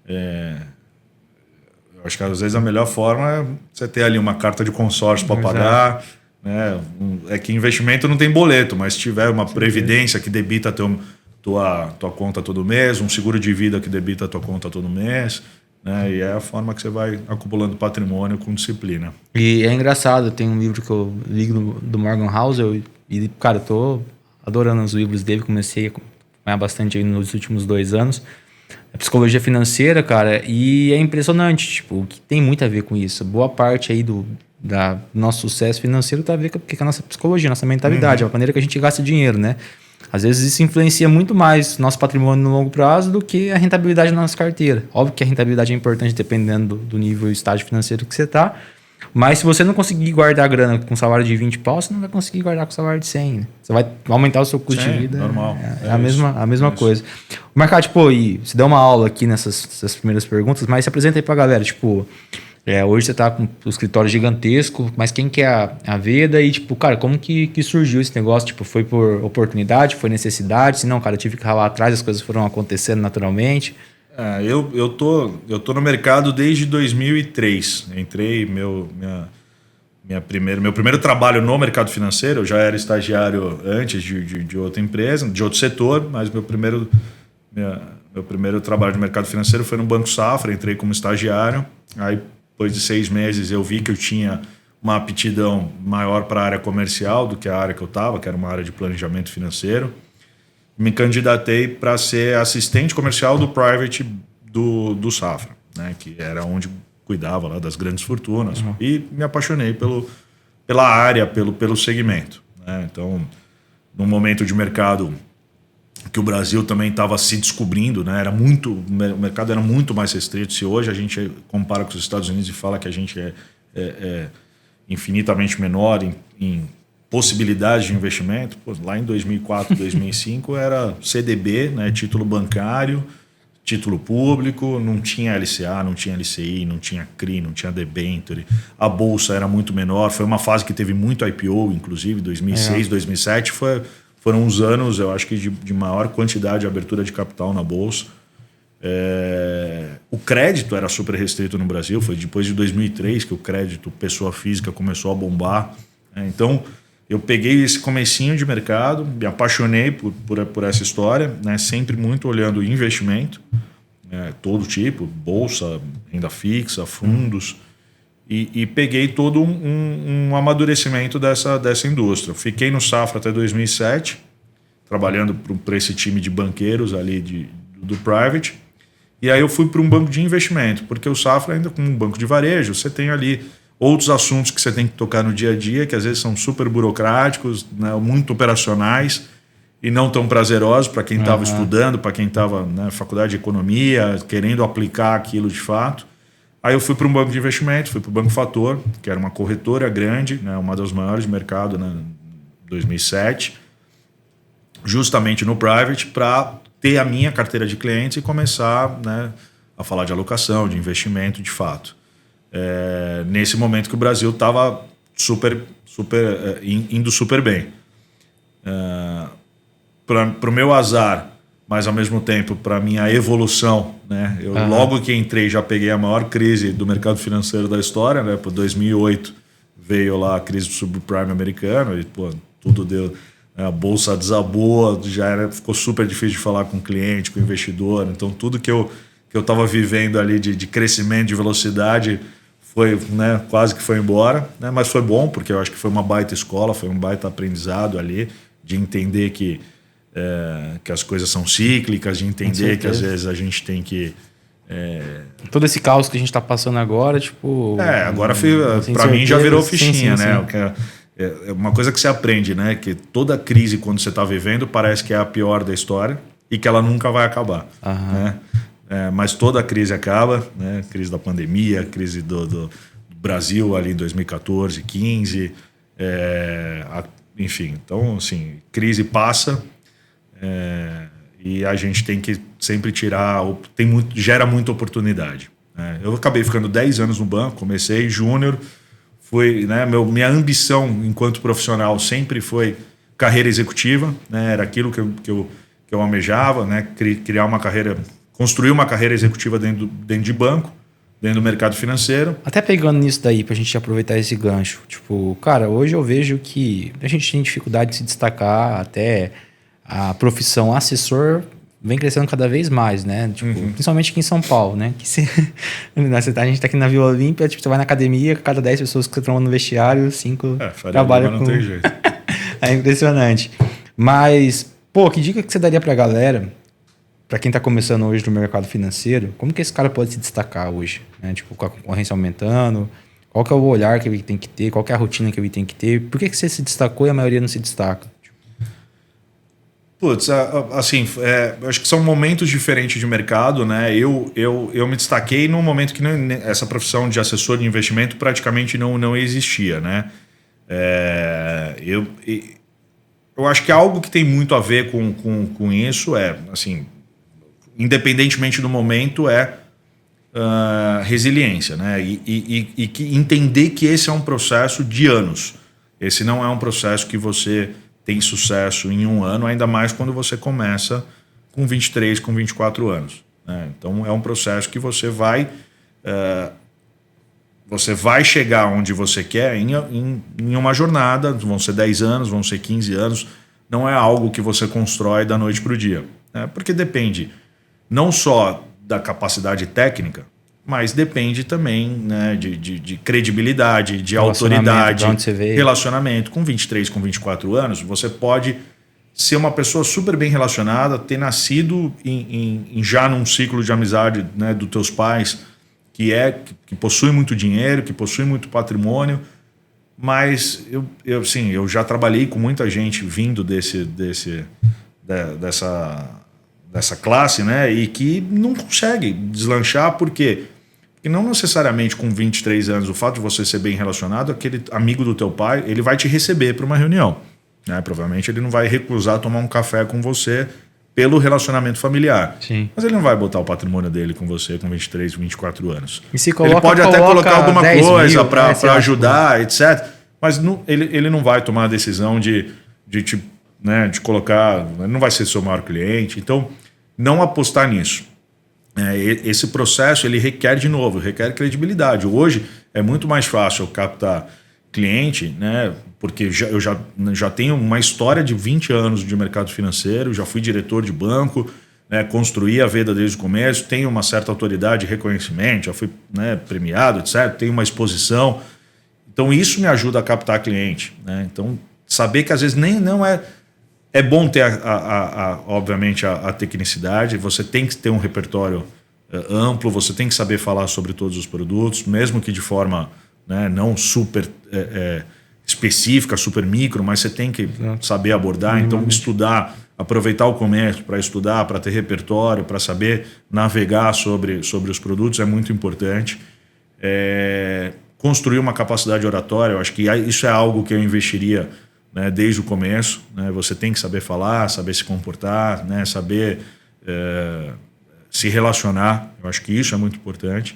Speaker 2: eu acho que às vezes a melhor forma é você ter ali uma carta de consórcio para pagar, né? É que investimento não tem boleto, mas se tiver uma previdência que debita tua conta todo mês, um seguro de vida que debita a tua conta todo mês, né? E é a forma que você vai acumulando patrimônio com disciplina.
Speaker 3: E é engraçado, tem um livro que eu li do Morgan Housel e, cara, eu tô adorando os livros dele, comecei a acompanhar bastante aí nos últimos 2 anos. A psicologia financeira, cara, e é impressionante, tipo, que tem muito a ver com isso. Boa parte aí do nosso sucesso financeiro tem a ver com a nossa psicologia, nossa mentalidade, a maneira que a gente gasta dinheiro, né? Às vezes isso influencia muito mais nosso patrimônio no longo prazo do que a rentabilidade da nossa carteira. Óbvio que a rentabilidade é importante dependendo do nível e estágio financeiro que você está, mas se você não conseguir guardar a grana com salário de 20 pau, você não vai conseguir guardar com salário de 100. Né? Você vai aumentar o seu custo de vida.
Speaker 2: Normal.
Speaker 3: É a mesma coisa. O Marcati, e você deu uma aula aqui nessas primeiras perguntas, mas se apresenta aí pra galera, hoje você tá com o escritório gigantesco, mas quem que é a Veda e, cara, como que surgiu esse negócio? Foi por oportunidade, foi necessidade? Se não, cara, eu tive que ralar atrás, as coisas foram acontecendo naturalmente.
Speaker 2: Eu tô no mercado desde 2003. Entrei, meu primeiro trabalho no mercado financeiro, eu já era estagiário antes de outra empresa, de outro setor, mas meu primeiro trabalho de mercado financeiro foi no Banco Safra, entrei como estagiário, aí depois de 6 meses eu vi que eu tinha uma aptidão maior para a área comercial do que a área que eu estava, que era uma área de planejamento financeiro. Me candidatei para ser assistente comercial do private do Safra, né, que era onde cuidava lá das grandes fortunas. E me apaixonei pela área, pelo segmento. Né? Então, num momento de mercado que o Brasil também estava se descobrindo, né? O mercado era muito mais restrito. Se hoje a gente compara com os Estados Unidos e fala que a gente é infinitamente menor em possibilidades de investimento, lá em 2004, 2005 era CDB, né? Título bancário, título público, não tinha LCA, não tinha LCI, não tinha CRI, não tinha debenture. A bolsa era muito menor. Foi uma fase que teve muito IPO, inclusive 2006, 2007 foram uns anos, eu acho que de maior quantidade de abertura de capital na bolsa. O crédito era super restrito no Brasil, foi depois de 2003 que o crédito pessoa física começou a bombar. Então, eu peguei esse comecinho de mercado, me apaixonei por essa história, né? Sempre muito olhando investimento, todo tipo, bolsa, renda fixa, fundos, e peguei todo um amadurecimento dessa indústria. Fiquei no Safra até 2007, trabalhando para esse time de banqueiros ali do private, e aí eu fui para um banco de investimento, porque o Safra, ainda como um banco de varejo, você tem ali outros assuntos que você tem que tocar no dia a dia, que às vezes são super burocráticos, né, muito operacionais e não tão prazerosos para quem estava estudando, para quem estava na faculdade de economia, querendo aplicar aquilo de fato. Aí eu fui para um banco de investimento, fui para o Banco Fator, que era uma corretora grande, né, uma das maiores do mercado, né, em 2007, justamente no private, para ter a minha carteira de clientes e começar, né, a falar de alocação, de investimento de fato. Nesse momento que o Brasil estava indo super bem. Para o meu azar, mas ao mesmo tempo para a minha evolução, né? Logo que entrei já peguei a maior crise do mercado financeiro da história, né? Por 2008 veio lá a crise do subprime americano e tudo deu, a bolsa desabou, ficou super difícil de falar com o cliente, com o investidor. Então tudo que eu estava vivendo ali de crescimento, de velocidade, foi, né, quase que foi embora, né? Mas foi bom, porque eu acho que foi uma baita escola, foi um baita aprendizado ali, de entender que as coisas são cíclicas, de entender que às vezes a gente tem que...
Speaker 3: Todo esse caos que a gente está passando agora,
Speaker 2: agora para mim já virou fichinha, né? É uma coisa que você aprende, né? Que toda crise, quando você está vivendo, parece que é a pior da história e que ela nunca vai acabar, né? Mas toda a crise acaba, né? Crise da pandemia, crise do Brasil ali em 2014, 15, enfim. Então, assim, crise passa e a gente tem que sempre tirar, gera muita oportunidade, né? Eu acabei ficando 10 anos no banco, comecei júnior, né, minha ambição enquanto profissional sempre foi carreira executiva, né? Era aquilo que eu almejava, né? Criar uma carreira, construir uma carreira executiva dentro de banco, dentro do mercado financeiro.
Speaker 3: Até pegando nisso daí, pra gente aproveitar esse gancho. Cara, hoje eu vejo que a gente tem dificuldade de se destacar, até a profissão assessor vem crescendo cada vez mais, né? Principalmente aqui em São Paulo, né? A gente tá aqui na Vila Olímpia, você vai na academia, cada 10 pessoas que você tromba no vestiário, 5 trabalham com...
Speaker 2: não tem jeito.
Speaker 3: É impressionante. Mas, que dica que você daria pra galera, para quem está começando hoje no mercado financeiro, como que esse cara pode se destacar hoje? Né? Com a concorrência aumentando, Qual que é o olhar que ele tem que ter? Qual que é a rotina que ele tem que ter? Por que você se destacou e a maioria não se destaca?
Speaker 2: Putz, assim, acho que são momentos diferentes de mercado, né? Eu me destaquei num momento que essa profissão de assessor de investimento praticamente não existia, né? Eu acho que algo que tem muito a ver com isso assim, independentemente do momento, resiliência, né? E entender que esse é um processo de anos. Esse não é um processo que você tem sucesso em um ano, ainda mais quando você começa com 23, com 24 anos. Né? Então, é um processo que você vai chegar onde você quer em uma jornada, vão ser 10 anos, vão ser 15 anos, não é algo que você constrói da noite para o dia. Né? Porque depende não só da capacidade técnica, mas depende também, né, de credibilidade, de autoridade,
Speaker 3: de onde você veio.
Speaker 2: Relacionamento. Com 23, com 24 anos, você pode ser uma pessoa super bem relacionada, ter nascido já num ciclo de amizade, né, dos teus pais, que possui muito dinheiro, que possui muito patrimônio, mas eu já trabalhei com muita gente vindo dessa classe, né, e que não consegue deslanchar. Por quê? Porque não necessariamente com 23 anos, o fato de você ser bem relacionado, aquele amigo do teu pai, ele vai te receber para uma reunião. Né? Provavelmente ele não vai recusar tomar um café com você pelo relacionamento familiar.
Speaker 3: Sim.
Speaker 2: Mas ele não vai botar o patrimônio dele com você com 23, 24 anos.
Speaker 3: E se
Speaker 2: ele pode até colocar alguma coisa para ajudar,
Speaker 3: tipo...
Speaker 2: etc. Mas ele não vai tomar a decisão de colocar... Não vai ser seu maior cliente. Então, não apostar nisso. Esse processo ele requer credibilidade. Hoje é muito mais fácil eu captar cliente, né? Porque eu já tenho uma história de 20 anos de mercado financeiro, já fui diretor de banco, né? Construí a Veda desde o começo, tenho uma certa autoridade e reconhecimento, já fui, né, premiado, etc. Tenho uma exposição. Então isso me ajuda a captar cliente. Né? Então saber que às vezes não é... É bom ter, obviamente, a tecnicidade, você tem que ter um repertório amplo, você tem que saber falar sobre todos os produtos, mesmo que de forma, né, não super específica, super micro, mas você tem que saber abordar. Então, estudar, aproveitar o comércio para estudar, para ter repertório, para saber navegar sobre os produtos é muito importante. Construir uma capacidade oratória, eu acho que isso é algo que eu investiria, né, desde o começo. Né? Você tem que saber falar, saber se comportar, né? Saber se relacionar. Eu acho que isso é muito importante.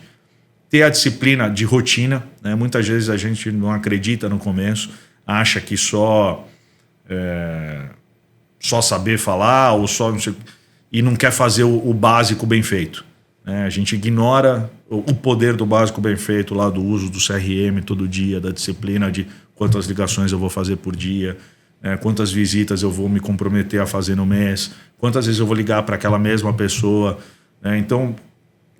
Speaker 2: Ter a disciplina de rotina. Né? Muitas vezes a gente não acredita no começo, acha que só saber falar ou só e não quer fazer o básico bem feito. Né? A gente ignora o poder do básico bem feito, lá do uso do CRM todo dia, da disciplina de quantas ligações eu vou fazer por dia, quantas visitas eu vou me comprometer a fazer no mês, quantas vezes eu vou ligar para aquela mesma pessoa. Então,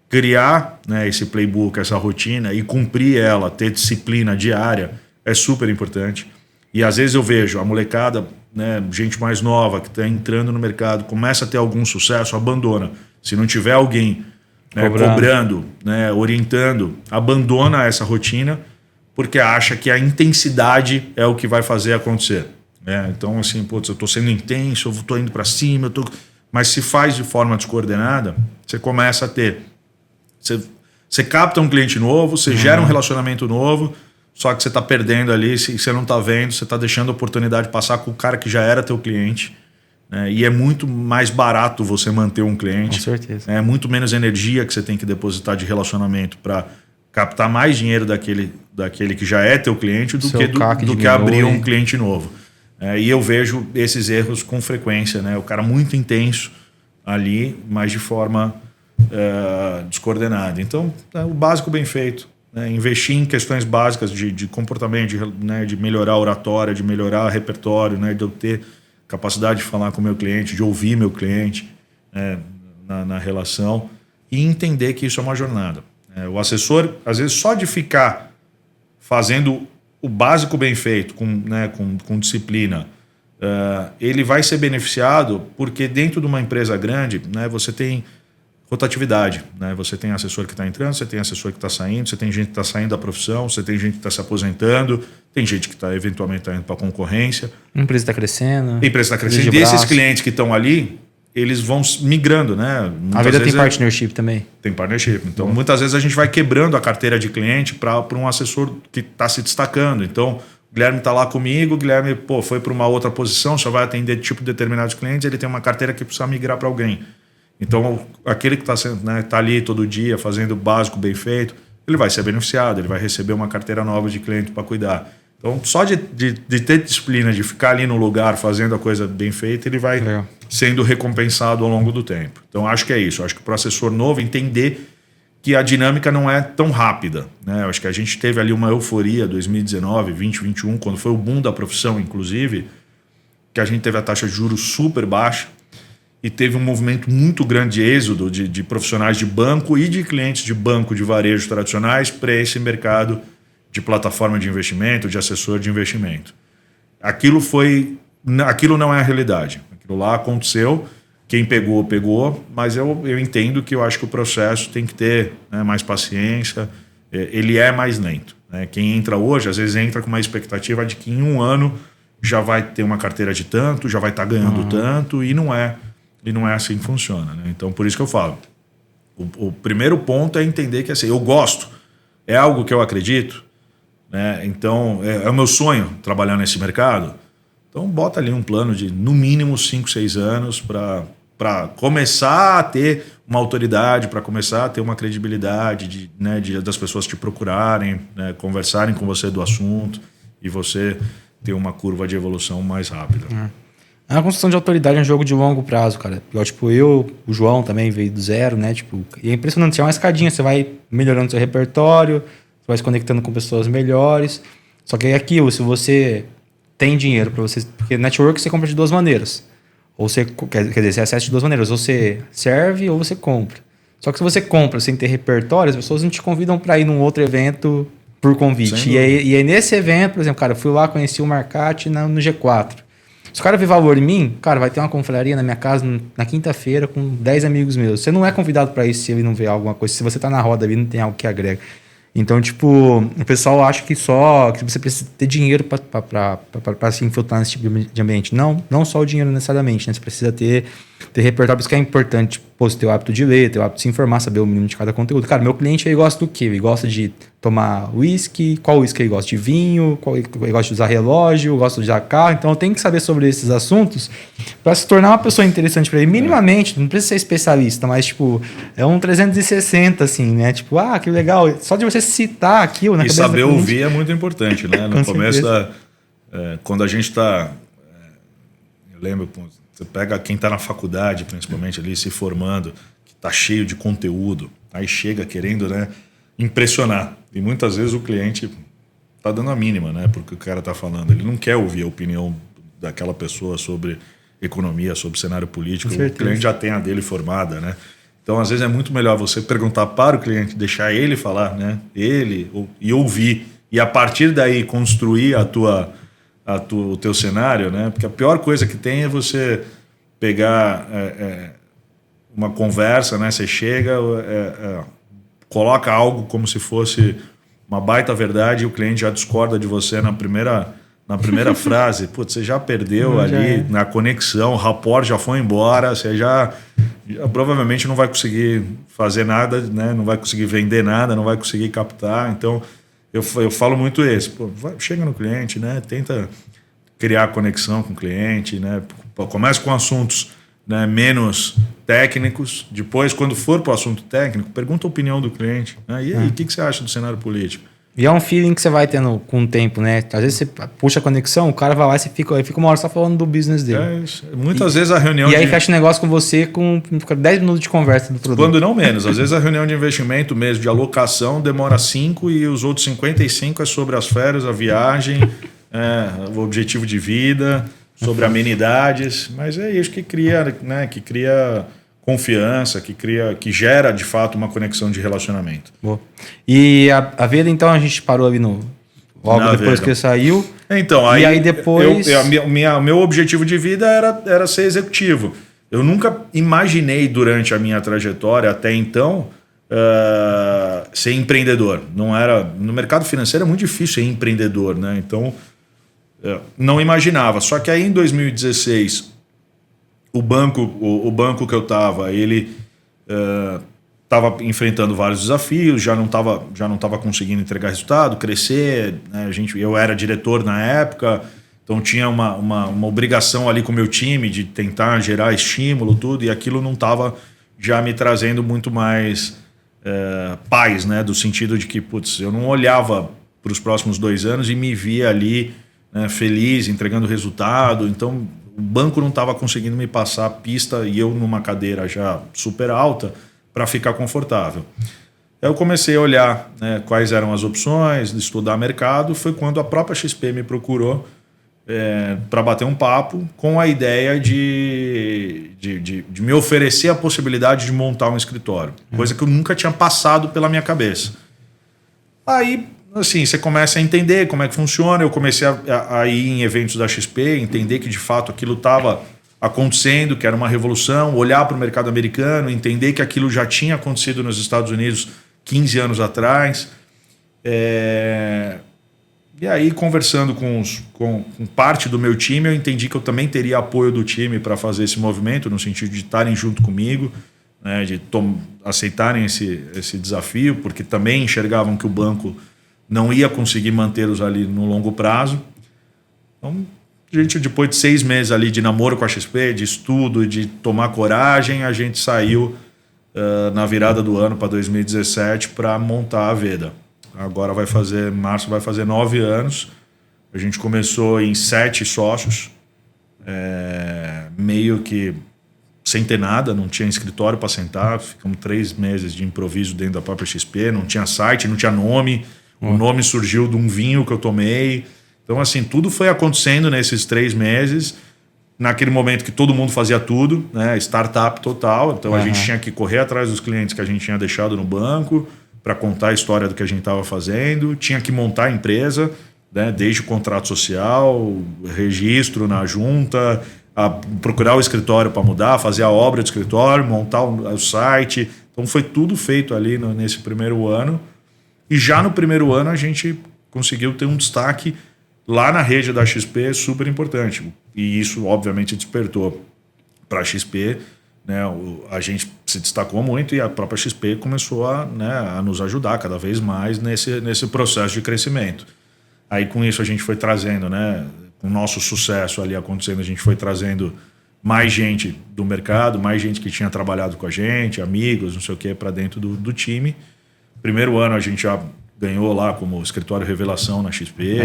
Speaker 2: criar, né, esse playbook, essa rotina e cumprir ela, ter disciplina diária é super importante. E às vezes eu vejo a molecada, né, gente mais nova que está entrando no mercado, começa a ter algum sucesso, abandona. Se não tiver alguém, né, cobrando, né, orientando, abandona essa rotina, porque acha que a intensidade é o que vai fazer acontecer. Então, assim, putz, eu estou sendo intenso, eu estou indo para cima, mas se faz de forma descoordenada, você começa a ter... Você capta um cliente novo, você gera um relacionamento novo, só que você está perdendo ali, se você não está vendo, você está deixando a oportunidade passar com o cara que já era teu cliente. Né? E é muito mais barato você manter um cliente.
Speaker 3: Com certeza.
Speaker 2: É muito menos energia que você tem que depositar de relacionamento para captar mais dinheiro daquele que já é teu cliente do que abrir um cliente novo. E eu vejo esses erros com frequência. Né? O cara muito intenso ali, mas de forma descoordenada. Então, o básico bem feito. Né? Investir em questões básicas de comportamento, de melhorar a oratória, de melhorar o repertório, né? De eu ter capacidade de falar com o meu cliente, de ouvir meu cliente, na relação, e entender que isso é uma jornada. O assessor, às vezes, só de ficar fazendo o básico bem feito, com disciplina, ele vai ser beneficiado porque dentro de uma empresa grande, né, você tem rotatividade, né? Você tem assessor que está entrando, você tem assessor que está saindo, você tem gente que está saindo da profissão, você tem gente que está se aposentando, tem gente que está eventualmente indo para a concorrência.
Speaker 3: A empresa está crescendo.
Speaker 2: A empresa está crescendo. E esses clientes que estão ali, eles vão migrando, né?
Speaker 3: A Veda tem partnership também.
Speaker 2: Tem partnership. Então, muitas vezes a gente vai quebrando a carteira de cliente para um assessor que está se destacando. Então, o Guilherme está lá comigo, o Guilherme foi para uma outra posição, só vai atender tipo determinados clientes, ele tem uma carteira que precisa migrar para alguém. Então, aquele que tá ali todo dia fazendo o básico bem feito, ele vai ser beneficiado, ele vai receber uma carteira nova de cliente para cuidar. Então, só de ter disciplina, de ficar ali no lugar fazendo a coisa bem feita, ele vai sendo recompensado ao longo do tempo. Então, acho que é isso. Acho que para o assessor novo entender que a dinâmica não é tão rápida, né? Acho que a gente teve ali uma euforia 2019, 2021, quando foi o boom da profissão, inclusive, que a gente teve a taxa de juros super baixa, e teve um movimento muito grande de êxodo de profissionais de banco e de clientes de banco de varejo tradicionais para esse mercado de plataforma de investimento, de assessor de investimento. Aquilo não é a realidade. Aquilo lá aconteceu, quem pegou, pegou, mas eu entendo que eu acho que o processo tem que ter, né, mais paciência, ele é mais lento, né? Quem entra hoje, às vezes entra com uma expectativa de que em um ano já vai ter uma carteira de tanto, já vai estar ganhando tanto, e não é assim que funciona, né? Então, por isso que eu falo. O primeiro ponto é entender que assim, eu gosto, é algo que eu acredito, né? Então, é o meu sonho trabalhar nesse mercado. Então, bota ali um plano de, no mínimo, 5, 6 anos para começar a ter uma autoridade, para começar a ter uma credibilidade, das pessoas te procurarem, né, conversarem com você do assunto e você ter uma curva de evolução mais rápida.
Speaker 3: A construção de autoridade é um jogo de longo prazo, cara. Igual, tipo, o João também veio do zero, né? Tipo, e é impressionante, é uma escadinha, você vai melhorando seu repertório, você vai se conectando com pessoas melhores. Só que é aquilo, se você tem dinheiro para você... Porque network você compra de duas maneiras. Ou você, quer dizer, você acessa de duas maneiras. Ou você serve ou você compra. Só que se você compra sem ter repertório, as pessoas não te convidam para ir num outro evento por convite. E aí nesse evento, por exemplo, cara, eu fui lá, conheci o Marcati no G4. Se o cara vê valor em mim, cara, vai ter uma confraria na minha casa na quinta-feira com 10 amigos meus. Você não é convidado para isso se ele não vê alguma coisa. Se você tá na roda ali, não tem algo que agrega. Então, tipo, o pessoal acha que você precisa ter dinheiro para se infiltrar nesse tipo de ambiente. Não só o dinheiro necessariamente, né? Você precisa ter repertório, por isso que é importante, você ter o hábito de ler, ter o hábito de se informar, saber o mínimo de cada conteúdo. Cara, meu cliente, ele gosta do quê? Ele gosta de tomar whisky, qual whisky ele gosta? De vinho, ele gosta de usar relógio, gosta de usar carro. Então, eu tenho que saber sobre esses assuntos para se tornar uma pessoa interessante para ele. Minimamente, não precisa ser especialista, mas, tipo, é um 360, assim, né? Tipo, que legal. Só de você citar aquilo na cabeça.
Speaker 2: E saber ouvir é muito importante, né? No começo quando a gente está... eu lembro, você pega quem está na faculdade, principalmente ali, se formando, que está cheio de conteúdo, aí chega querendo, né, impressionar. E muitas vezes o cliente está dando a mínima, né, porque o cara está falando. Ele não quer ouvir a opinião daquela pessoa sobre economia, sobre cenário político. O cliente já tem a dele formada, né? Então, às vezes, é muito melhor você perguntar para o cliente, deixar ele falar, né, e ouvir. E, a partir daí, construir o teu cenário, né? Porque a pior coisa que tem é você pegar uma conversa, né? Você chega, coloca algo como se fosse uma baita verdade e o cliente já discorda de você na primeira frase. Putz, você já perdeu ali na conexão, o rapport já foi embora, você já provavelmente não vai conseguir fazer nada, né? Não vai conseguir vender nada, não vai conseguir captar. Então, eu falo muito isso. Chega no cliente, né? Tenta criar conexão com o cliente, né? Começa com assuntos, né, menos técnicos. Depois, quando for para o assunto técnico, pergunta a opinião do cliente. Né? E aí, o que você acha do cenário político?
Speaker 3: E é um feeling que você vai tendo com o tempo, né? Às vezes você puxa a conexão, o cara vai lá e você fica uma hora só falando do business dele.
Speaker 2: É isso. Muitas vezes a reunião...
Speaker 3: E aí fecha o negócio com você com 10 minutos de conversa do produto.
Speaker 2: Quando não menos. Às vezes a reunião de investimento mesmo, de alocação, demora 5 e os outros 55 é sobre as férias, a viagem, o objetivo de vida, sobre amenidades. Mas é isso que cria, né? Que cria confiança, que gera de fato uma conexão de relacionamento.
Speaker 3: Boa. E a Veda, então, a gente parou ali logo depois que saiu.
Speaker 2: Então, aí depois... meu objetivo de vida era ser executivo. eu nunca imaginei durante a minha trajetória até então ser empreendedor. Não era, no mercado financeiro é muito difícil ser empreendedor, né? Então não imaginava. Só que aí em 2016 o banco que eu estava, ele estava enfrentando vários desafios, já não estava conseguindo entregar resultado, crescer, né? Eu era diretor na época, então tinha uma obrigação ali com o meu time de tentar gerar estímulo, tudo, e aquilo não estava já me trazendo muito mais paz, né? Do sentido de que, putz, eu não olhava para os próximos 2 anos e me via ali, né, feliz, entregando resultado. Então o banco não estava conseguindo me passar a pista e eu numa cadeira já super alta para ficar confortável. Aí eu comecei a olhar, né, quais eram as opções, estudar mercado. Foi quando a própria XP me procurou para bater um papo com a ideia de me oferecer a possibilidade de montar um escritório. Coisa que eu nunca tinha passado pela minha cabeça. Aí, assim, você começa a entender como é que funciona. Eu comecei a ir em eventos da XP, entender que de fato aquilo estava acontecendo, que era uma revolução, olhar para o mercado americano, entender que aquilo já tinha acontecido nos Estados Unidos 15 anos atrás. E aí, conversando com parte do meu time, eu entendi que eu também teria apoio do time para fazer esse movimento, no sentido de estarem junto comigo, né, de aceitarem esse desafio, porque também enxergavam que o banco não ia conseguir mantê-los ali no longo prazo. Então, a gente, depois de 6 meses ali de namoro com a XP, de estudo, de tomar coragem, a gente saiu na virada do ano para 2017 para montar a Veda. Agora março vai fazer 9 anos. A gente começou em 7 sócios, meio que sem ter nada, não tinha escritório para sentar. Ficamos 3 meses de improviso dentro da própria XP, não tinha site, não tinha nome. O nome surgiu de um vinho que eu tomei. Então, assim, tudo foi acontecendo nesses 3 meses, naquele momento que todo mundo fazia tudo, né? Startup total. Então, a gente tinha que correr atrás dos clientes que a gente tinha deixado no banco para contar a história do que a gente estava fazendo. Tinha que montar a empresa, né? Desde o contrato social, registro na junta, procurar o escritório para mudar, fazer a obra do escritório, montar o site. Então, foi tudo feito ali nesse primeiro ano. E já no primeiro ano, a gente conseguiu ter um destaque lá na rede da XP super importante. E isso, obviamente, despertou para a XP, né? A gente se destacou muito e a própria XP começou a nos ajudar cada vez mais nesse processo de crescimento. Aí, com isso, a gente foi trazendo, né, com o nosso sucesso ali acontecendo, a gente foi trazendo mais gente do mercado, mais gente que tinha trabalhado com a gente, amigos, não sei o quê, para dentro do time. Primeiro ano, a gente já ganhou lá como escritório revelação na XP.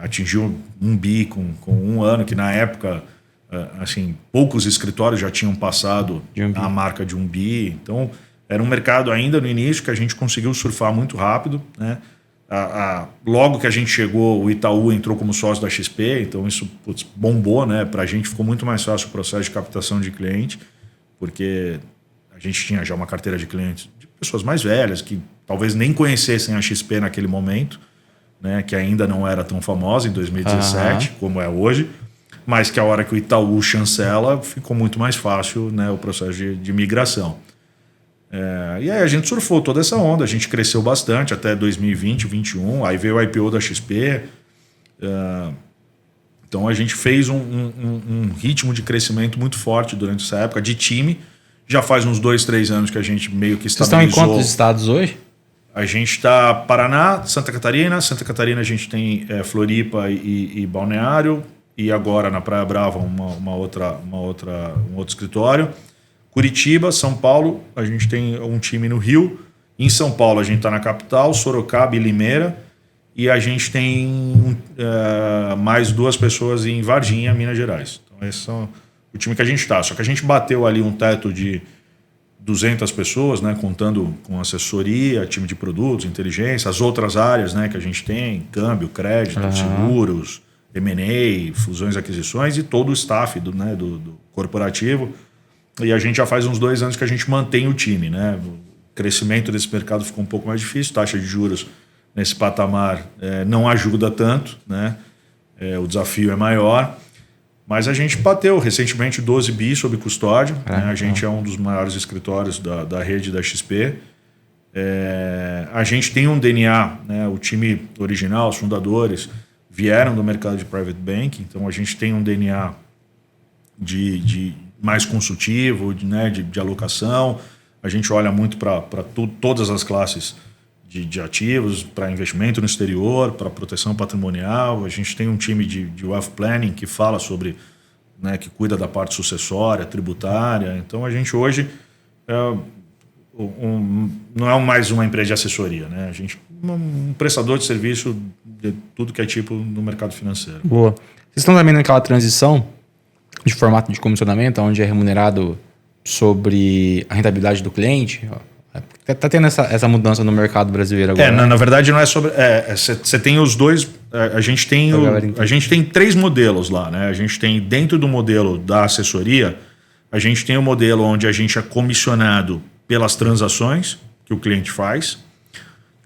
Speaker 2: Atingiu 1 bi com 1 ano, que na época, assim, poucos escritórios já tinham passado a marca de 1 bi. Então, era um mercado ainda no início que a gente conseguiu surfar muito rápido, né? Logo que a gente chegou, o Itaú entrou como sócio da XP, então isso bombou, né? Para a gente ficou muito mais fácil o processo de captação de cliente, porque a gente tinha já uma carteira de clientes de pessoas mais velhas, que talvez nem conhecessem a XP naquele momento, né, que ainda não era tão famosa em 2017 como é hoje, mas que a hora que o Itaú chancela ficou muito mais fácil, né, o processo de migração. E aí a gente surfou toda essa onda, a gente cresceu bastante até 2020, 2021, aí veio o IPO da XP. Então a gente fez um ritmo de crescimento muito forte durante essa época de time. Já faz uns 2, 3 anos que a gente meio que estabilizou.
Speaker 3: Vocês estão em quantos estados hoje?
Speaker 2: A gente está Paraná, Santa Catarina. Santa Catarina a gente tem Floripa e Balneário. E agora na Praia Brava um outro escritório. Curitiba, São Paulo, a gente tem um time no Rio. Em São Paulo a gente está na capital, Sorocaba e Limeira. E a gente tem mais 2 pessoas em Varginha, Minas Gerais. Então esse são o time que a gente está. Só que a gente bateu ali um teto de 200 pessoas, né, contando com assessoria, time de produtos, inteligência, as outras áreas, né, que a gente tem, câmbio, crédito, seguros, M&A, fusões e aquisições, e todo o staff do corporativo. E a gente já faz uns 2 anos que a gente mantém o time, né? O crescimento desse mercado ficou um pouco mais difícil, taxa de juros nesse patamar não ajuda tanto, né? O desafio é maior. Mas a gente bateu recentemente 12 bi sob custódia. Né? A gente é um dos maiores escritórios da rede da XP. A gente tem um DNA, né? O time original, os fundadores, vieram do mercado de private banking, então a gente tem um DNA de mais consultivo, né? de alocação. A gente olha muito para todas as classes de ativos, para investimento no exterior, para proteção patrimonial. A gente tem um time de wealth planning que fala sobre, né, que cuida da parte sucessória, tributária. Então a gente hoje não é mais uma empresa de assessoria, né? A gente é um prestador de serviço de tudo que é tipo no mercado financeiro.
Speaker 3: Boa. Vocês estão também naquela transição de formato de comissionamento, onde é remunerado sobre a rentabilidade do cliente? Está tendo essa mudança no mercado brasileiro agora.
Speaker 2: Na verdade não é sobre... Você tem os dois... A gente tem 3 modelos lá, né? A gente tem, dentro do modelo da assessoria, a gente tem o modelo onde a gente é comissionado pelas transações que o cliente faz,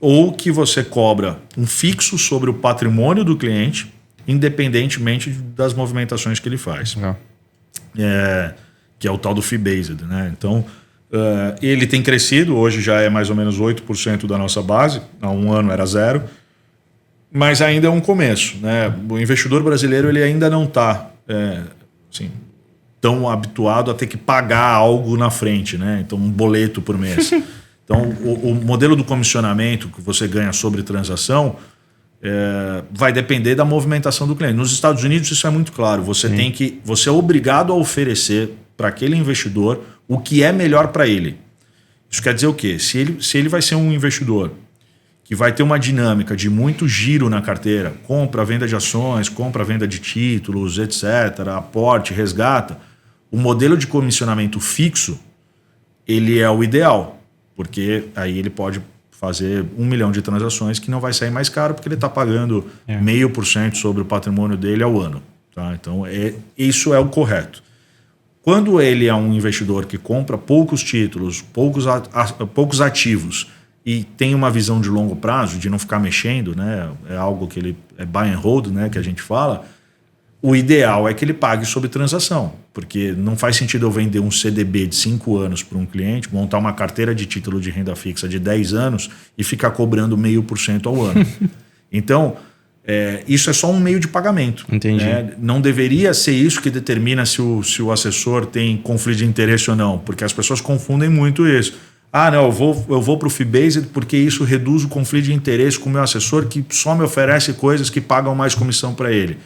Speaker 2: ou que você cobra um fixo sobre o patrimônio do cliente, independentemente das movimentações que ele faz. Que é o tal do fee-based, né? Então, ele tem crescido, hoje já é mais ou menos 8% da nossa base, há um ano era 0%, mas ainda é um começo, né? O investidor brasileiro ele ainda não está tão habituado a ter que pagar algo na frente, né? Então, um boleto por mês. Então, o modelo do comissionamento que você ganha sobre transação vai depender da movimentação do cliente. Nos Estados Unidos isso é muito claro. Você é obrigado a oferecer para aquele investidor o que é melhor para ele. Isso quer dizer o quê? Se ele vai ser um investidor que vai ter uma dinâmica de muito giro na carteira, compra, venda de ações, compra, venda de títulos, etc., aporte, resgata, o modelo de comissionamento fixo, ele é o ideal, porque aí ele pode fazer 1 milhão de transações que não vai sair mais caro, porque ele está pagando 0,5% sobre o patrimônio dele ao ano. Tá? Então, isso é o correto. Quando ele é um investidor que compra poucos títulos, poucos ativos e tem uma visão de longo prazo, de não ficar mexendo, né? É algo que ele é buy and hold, né? Que a gente fala, o ideal é que ele pague sobre transação, porque não faz sentido eu vender um CDB de 5 anos para um cliente, montar uma carteira de título de renda fixa de 10 anos e ficar cobrando 0,5% ao ano. Então, isso é só um meio de pagamento.
Speaker 3: Entendi.
Speaker 2: Né? Não deveria ser isso que determina se o assessor tem conflito de interesse ou não, porque as pessoas confundem muito isso. Não, eu vou para o fee-based porque isso reduz o conflito de interesse com o meu assessor que só me oferece coisas que pagam mais comissão para ele.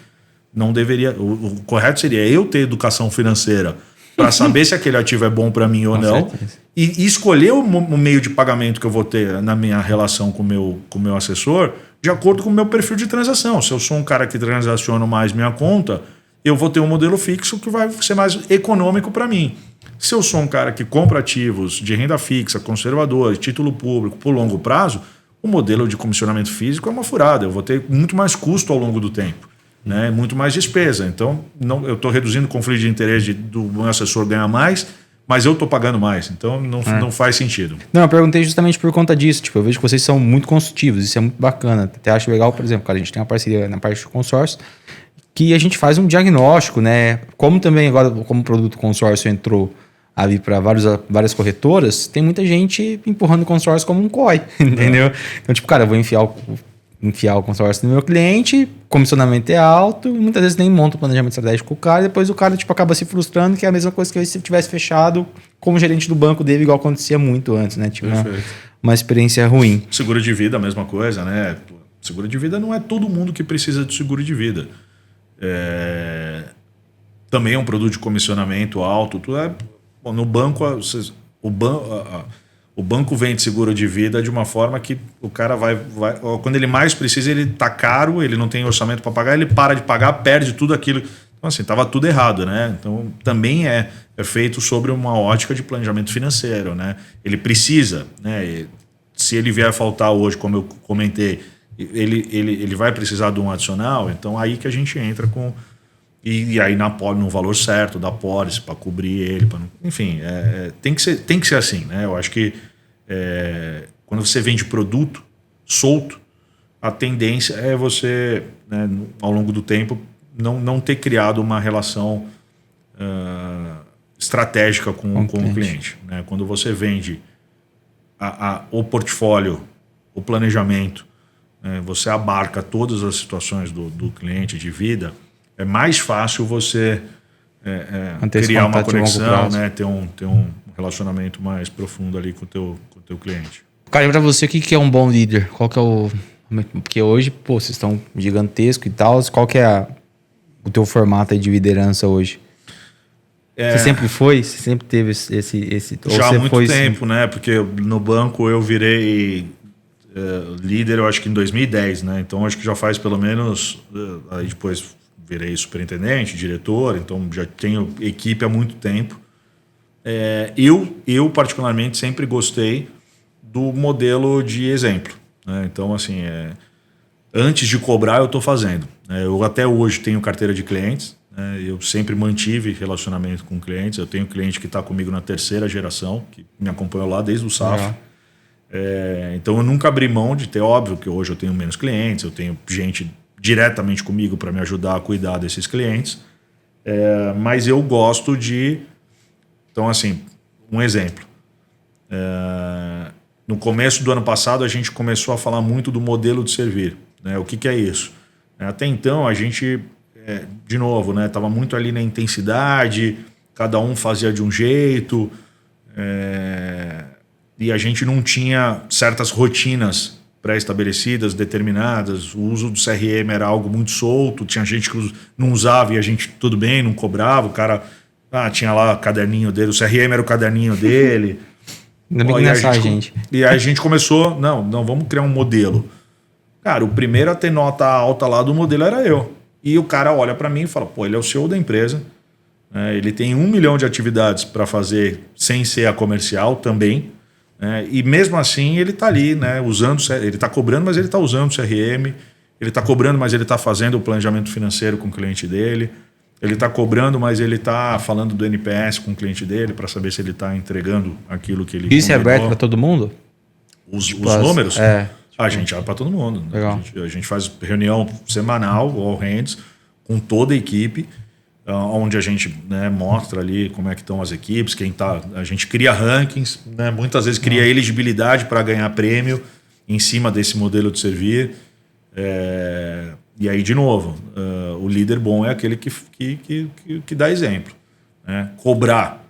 Speaker 2: Não deveria. O correto seria eu ter educação financeira para saber se aquele ativo é bom para mim ou não, e escolher o meio de pagamento que eu vou ter na minha relação com o meu assessor de acordo com o meu perfil de transação. Se eu sou um cara que transaciona mais minha conta, eu vou ter um modelo fixo que vai ser mais econômico para mim. Se eu sou um cara que compra ativos de renda fixa, conservador, título público por longo prazo, o modelo de comissionamento físico é uma furada. Eu vou ter muito mais custo ao longo do tempo. Né, muito mais despesa. Então, eu estou reduzindo o conflito de interesse do meu assessor ganhar mais, mas eu estou pagando mais. Então, não faz sentido.
Speaker 3: Não, eu perguntei justamente por conta disso. Tipo, eu vejo que vocês são muito consultivos. Isso é muito bacana. Até acho legal, por exemplo, cara, a gente tem uma parceria na parte de consórcio que a gente faz um diagnóstico, né? Como também agora, como o produto consórcio entrou ali para várias corretoras, tem muita gente empurrando o consórcio como um COI, entendeu? Então, tipo, cara, eu vou enfiar o consórcio no meu cliente, comissionamento é alto, e muitas vezes nem monta o planejamento estratégico com o cara, e depois o cara tipo, acaba se frustrando, que é a mesma coisa que se tivesse fechado como gerente do banco dele, igual acontecia muito antes, né? Tipo, uma experiência ruim.
Speaker 2: Seguro de vida, a mesma coisa, né? Seguro de vida não é todo mundo que precisa de seguro de vida. Também é um produto de comissionamento alto. No banco, o banco vende seguro de vida de uma forma que o cara vai quando ele mais precisa, ele tá caro, ele não tem orçamento para pagar, ele para de pagar, perde tudo aquilo. Então, assim, estava tudo errado, né? Então, também é feito sobre uma ótica de planejamento financeiro, né? Ele precisa, né? Se ele vier a faltar hoje, como eu comentei, ele vai precisar de um adicional, então aí que a gente entra com... E aí no valor certo da pólice para cobrir ele. Enfim, tem que ser assim, né? Eu acho que quando você vende produto solto, a tendência é você, né, ao longo do tempo, não ter criado uma relação estratégica com o cliente. Né? Quando você vende o portfólio, o planejamento, você abarca todas as situações do cliente de vida, é mais fácil você criar uma conexão, né? ter um relacionamento mais profundo ali com o teu cliente.
Speaker 3: Cara, e pra você, o que é um bom líder? Qual que é o... Porque hoje, pô, vocês estão gigantescos e tal, qual que é o teu formato aí de liderança hoje? Você sempre foi? Você sempre teve esse
Speaker 2: já há muito tempo, né? Porque no banco eu virei líder, eu acho que em 2010, né? Então acho que já faz pelo menos... aí depois virei superintendente, diretor, então já tenho equipe há muito tempo. Eu particularmente sempre gostei do modelo de exemplo, né? Então assim, antes de cobrar eu estou fazendo. Eu até hoje tenho carteira de clientes, né? Eu sempre mantive relacionamento com clientes. Eu tenho cliente que está comigo na 3ª geração, que me acompanhou lá desde o Safra. Então eu nunca abri mão de ter, óbvio que hoje eu tenho menos clientes, eu tenho gente diretamente comigo para me ajudar a cuidar desses clientes, mas eu gosto de... Então assim, um exemplo, no começo do ano passado a gente começou a falar muito do modelo de servir, né? O que é isso? Até então a gente, de novo, né, estava muito ali na intensidade, cada um fazia de um jeito, e a gente não tinha certas rotinas pré-estabelecidas, determinadas. O uso do CRM era algo muito solto, tinha gente que não usava e a gente, tudo bem, não cobrava, o cara tinha lá o caderninho dele, o CRM era o caderninho dele.
Speaker 3: Ainda bem que nessa gente.
Speaker 2: E aí a gente começou, não, vamos criar um modelo. Cara, o primeiro a ter nota alta lá do modelo era eu. E o cara olha para mim e fala, pô, ele é o CEO da empresa, ele tem 1 milhão de atividades para fazer sem ser a comercial também, e mesmo assim ele está ali, né, usando, ele está cobrando, mas ele está usando o CRM, ele está cobrando, mas ele está fazendo o planejamento financeiro com o cliente dele, ele está cobrando, mas ele está falando do NPS com o cliente dele para saber se ele está entregando aquilo que ele
Speaker 3: Isso combinou. É aberto para todo mundo?
Speaker 2: Os números? A gente abre para todo mundo. Né? A gente faz reunião semanal, all hands, com toda a equipe, onde a gente, né, mostra ali como é que estão as equipes, quem tá, a gente cria rankings, né, muitas vezes cria elegibilidade para ganhar prêmio em cima desse modelo de servir. E aí, de novo, o líder bom é aquele que dá exemplo. Né? Cobrar,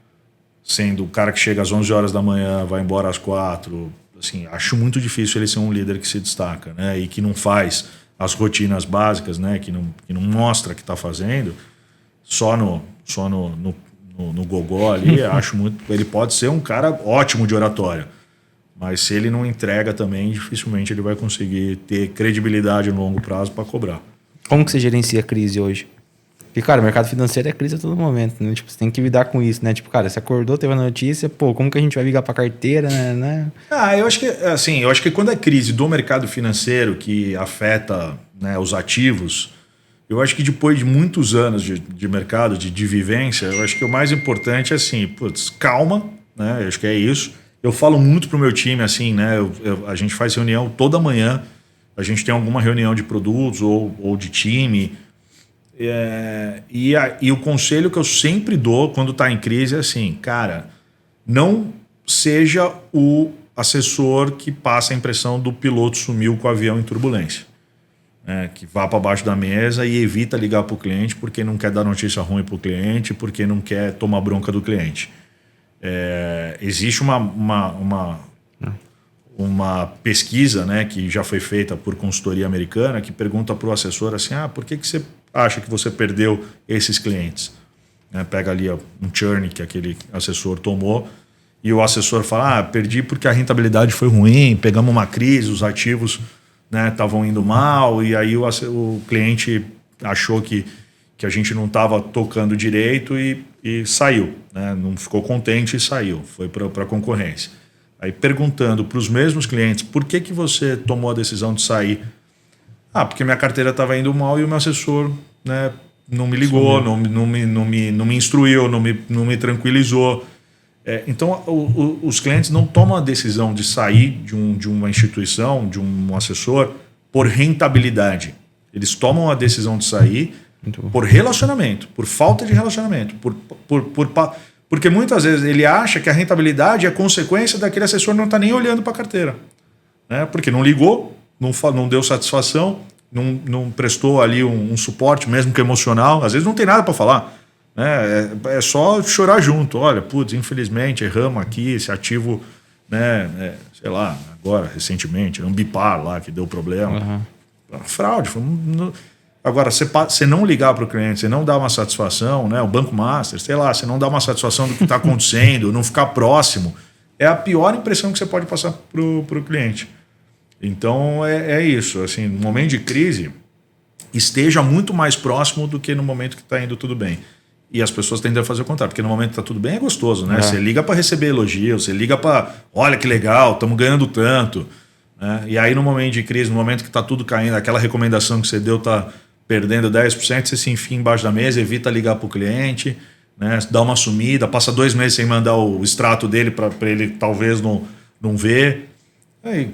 Speaker 2: sendo o cara que chega às 11 horas da manhã, vai embora às 4, assim, acho muito difícil ele ser um líder que se destaca, né? E que não faz as rotinas básicas, né? Que não mostra que está fazendo, só no gogó ali. Acho muito. Ele pode ser um cara ótimo de oratória, mas se ele não entrega também, dificilmente ele vai conseguir ter credibilidade no longo prazo para cobrar.
Speaker 3: Como que você gerencia a crise hoje? Porque, cara, o mercado financeiro é crise a todo momento, né? Tipo, você tem que lidar com isso, né? Tipo, cara, você acordou, teve a notícia, pô, como que a gente vai ligar pra carteira, né?
Speaker 2: Eu acho que quando é crise do mercado financeiro que afeta, né, os ativos, eu acho que depois de muitos anos de mercado, de vivência, eu acho que o mais importante é assim, calma, né? Eu acho que é isso. Eu falo muito pro meu time, assim, né? A gente faz reunião toda manhã, a gente tem alguma reunião de produtos ou de time. E o conselho que eu sempre dou quando está em crise é assim, cara, não seja o assessor que passa a impressão do piloto sumiu com o avião em turbulência. Que vá para baixo da mesa e evita ligar para o cliente porque não quer dar notícia ruim para o cliente, porque não quer tomar bronca do cliente. Existe uma pesquisa, né, que já foi feita por consultoria americana que pergunta para o assessor assim, por que você acha que você perdeu esses clientes? Pega ali um churn que aquele assessor tomou e o assessor fala, perdi porque a rentabilidade foi ruim, pegamos uma crise, os ativos estavam indo mal e aí o cliente achou que a gente não estava tocando direito e saiu, né? Não ficou contente e saiu, foi para a concorrência. Aí perguntando para os mesmos clientes, por que você tomou a decisão de sair? Porque minha carteira estava indo mal e o meu assessor, né, não me ligou, não me instruiu, não me tranquilizou. Então, os clientes não tomam a decisão de sair de uma instituição, de um assessor, por rentabilidade. Eles tomam a decisão de sair
Speaker 3: Muito bom.
Speaker 2: Por relacionamento, por falta de relacionamento, porque muitas vezes ele acha que a rentabilidade é consequência daquele assessor não estar nem olhando para a carteira, né? Porque não ligou, não deu satisfação, não prestou ali um suporte, mesmo que emocional. Às vezes não tem nada para falar, né? É só chorar junto. Olha, putz, infelizmente erramos aqui, esse ativo, né? Sei lá, agora, recentemente, um Bipar lá que deu problema. Fraude. Agora, você não ligar para o cliente, você não dar uma satisfação, né? O Banco Master, sei lá, você não dar uma satisfação do que está acontecendo, não ficar próximo, é a pior impressão que você pode passar para o cliente. Então, é isso. Assim, no momento de crise, esteja muito mais próximo do que no momento que está indo tudo bem. E as pessoas tendem a fazer o contrário, porque no momento que está tudo bem é gostoso, né? Você liga para receber elogios, você liga para, olha que legal, estamos ganhando tanto. Né? E aí, no momento de crise, no momento que está tudo caindo, aquela recomendação que você deu está perdendo 10%, você se enfia embaixo da mesa, evita ligar para o cliente, né? Dá uma sumida, passa 2 meses sem mandar o extrato dele para ele talvez não ver. Aí,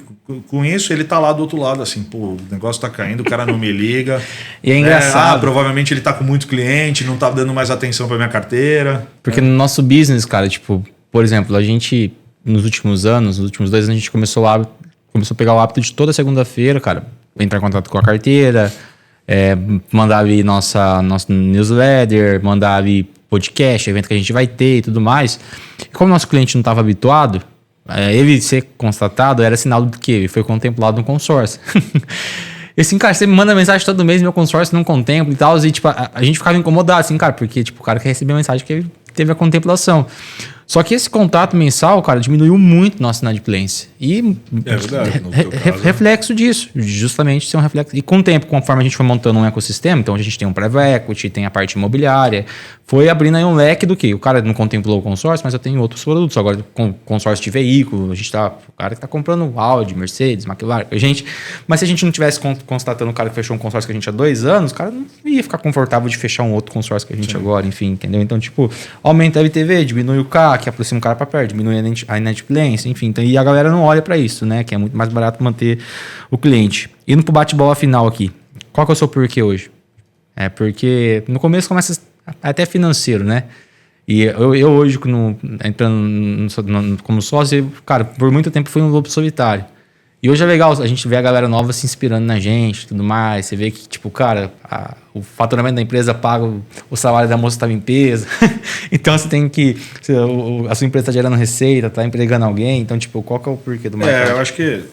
Speaker 2: com isso, ele tá lá do outro lado, assim, pô, o negócio tá caindo, o cara não me liga.
Speaker 3: E é engraçado.
Speaker 2: Provavelmente ele tá com muito cliente, não tá dando mais atenção pra minha carteira.
Speaker 3: Porque no nosso business, cara, tipo, por exemplo, a gente, nos últimos 2 anos, a gente começou a pegar o hábito de toda segunda-feira, cara, entrar em contato com a carteira, mandar vir nosso newsletter, mandar vir podcast, evento que a gente vai ter e tudo mais. E como nosso cliente não estava habituado, ele ser constatado era sinal de que ele foi contemplado no consórcio. E assim, cara, você me manda mensagem todo mês, meu consórcio não contempla e tal, e tipo, a gente ficava incomodado, assim, cara, porque tipo, o cara quer receber a mensagem que ele teve a contemplação. Só que esse contato mensal, cara, diminuiu muito nossa inadimplência. E
Speaker 2: verdade, no teu caso,
Speaker 3: reflexo disso, justamente ser um reflexo. E com o tempo, conforme a gente foi montando um ecossistema, então a gente tem um private equity, tem a parte imobiliária, foi abrindo aí um leque do que o cara não contemplou o consórcio, mas eu tenho outros produtos. Agora, com consórcio de veículo, o cara que tá comprando Audi, Mercedes, McLaren, mas se a gente não tivesse constatando o cara que fechou um consórcio com a gente há 2 anos, o cara não ia ficar confortável de fechar um outro consórcio que a gente agora, enfim, entendeu? Então, tipo, aumenta a LTV, diminui o CAC, aproxima o cara para perto, diminui a inadimplência, enfim. Então, e a galera não olha para isso, né? Que é muito mais barato manter o cliente. Indo pro bate-bola final aqui. Qual que é o seu porquê hoje? Porque no começo começa até financeiro, né? E eu hoje, entrando como sócio, cara, por muito tempo fui um lobo solitário. E hoje é legal a gente ver a galera nova se inspirando na gente e tudo mais. Você vê que, tipo, cara, o faturamento da empresa paga o salário da moça, tá limpeza. Então você tem que... A sua empresa tá gerando receita, tá empregando alguém. Então, tipo, qual que é o porquê do mercado?
Speaker 2: Eu acho que,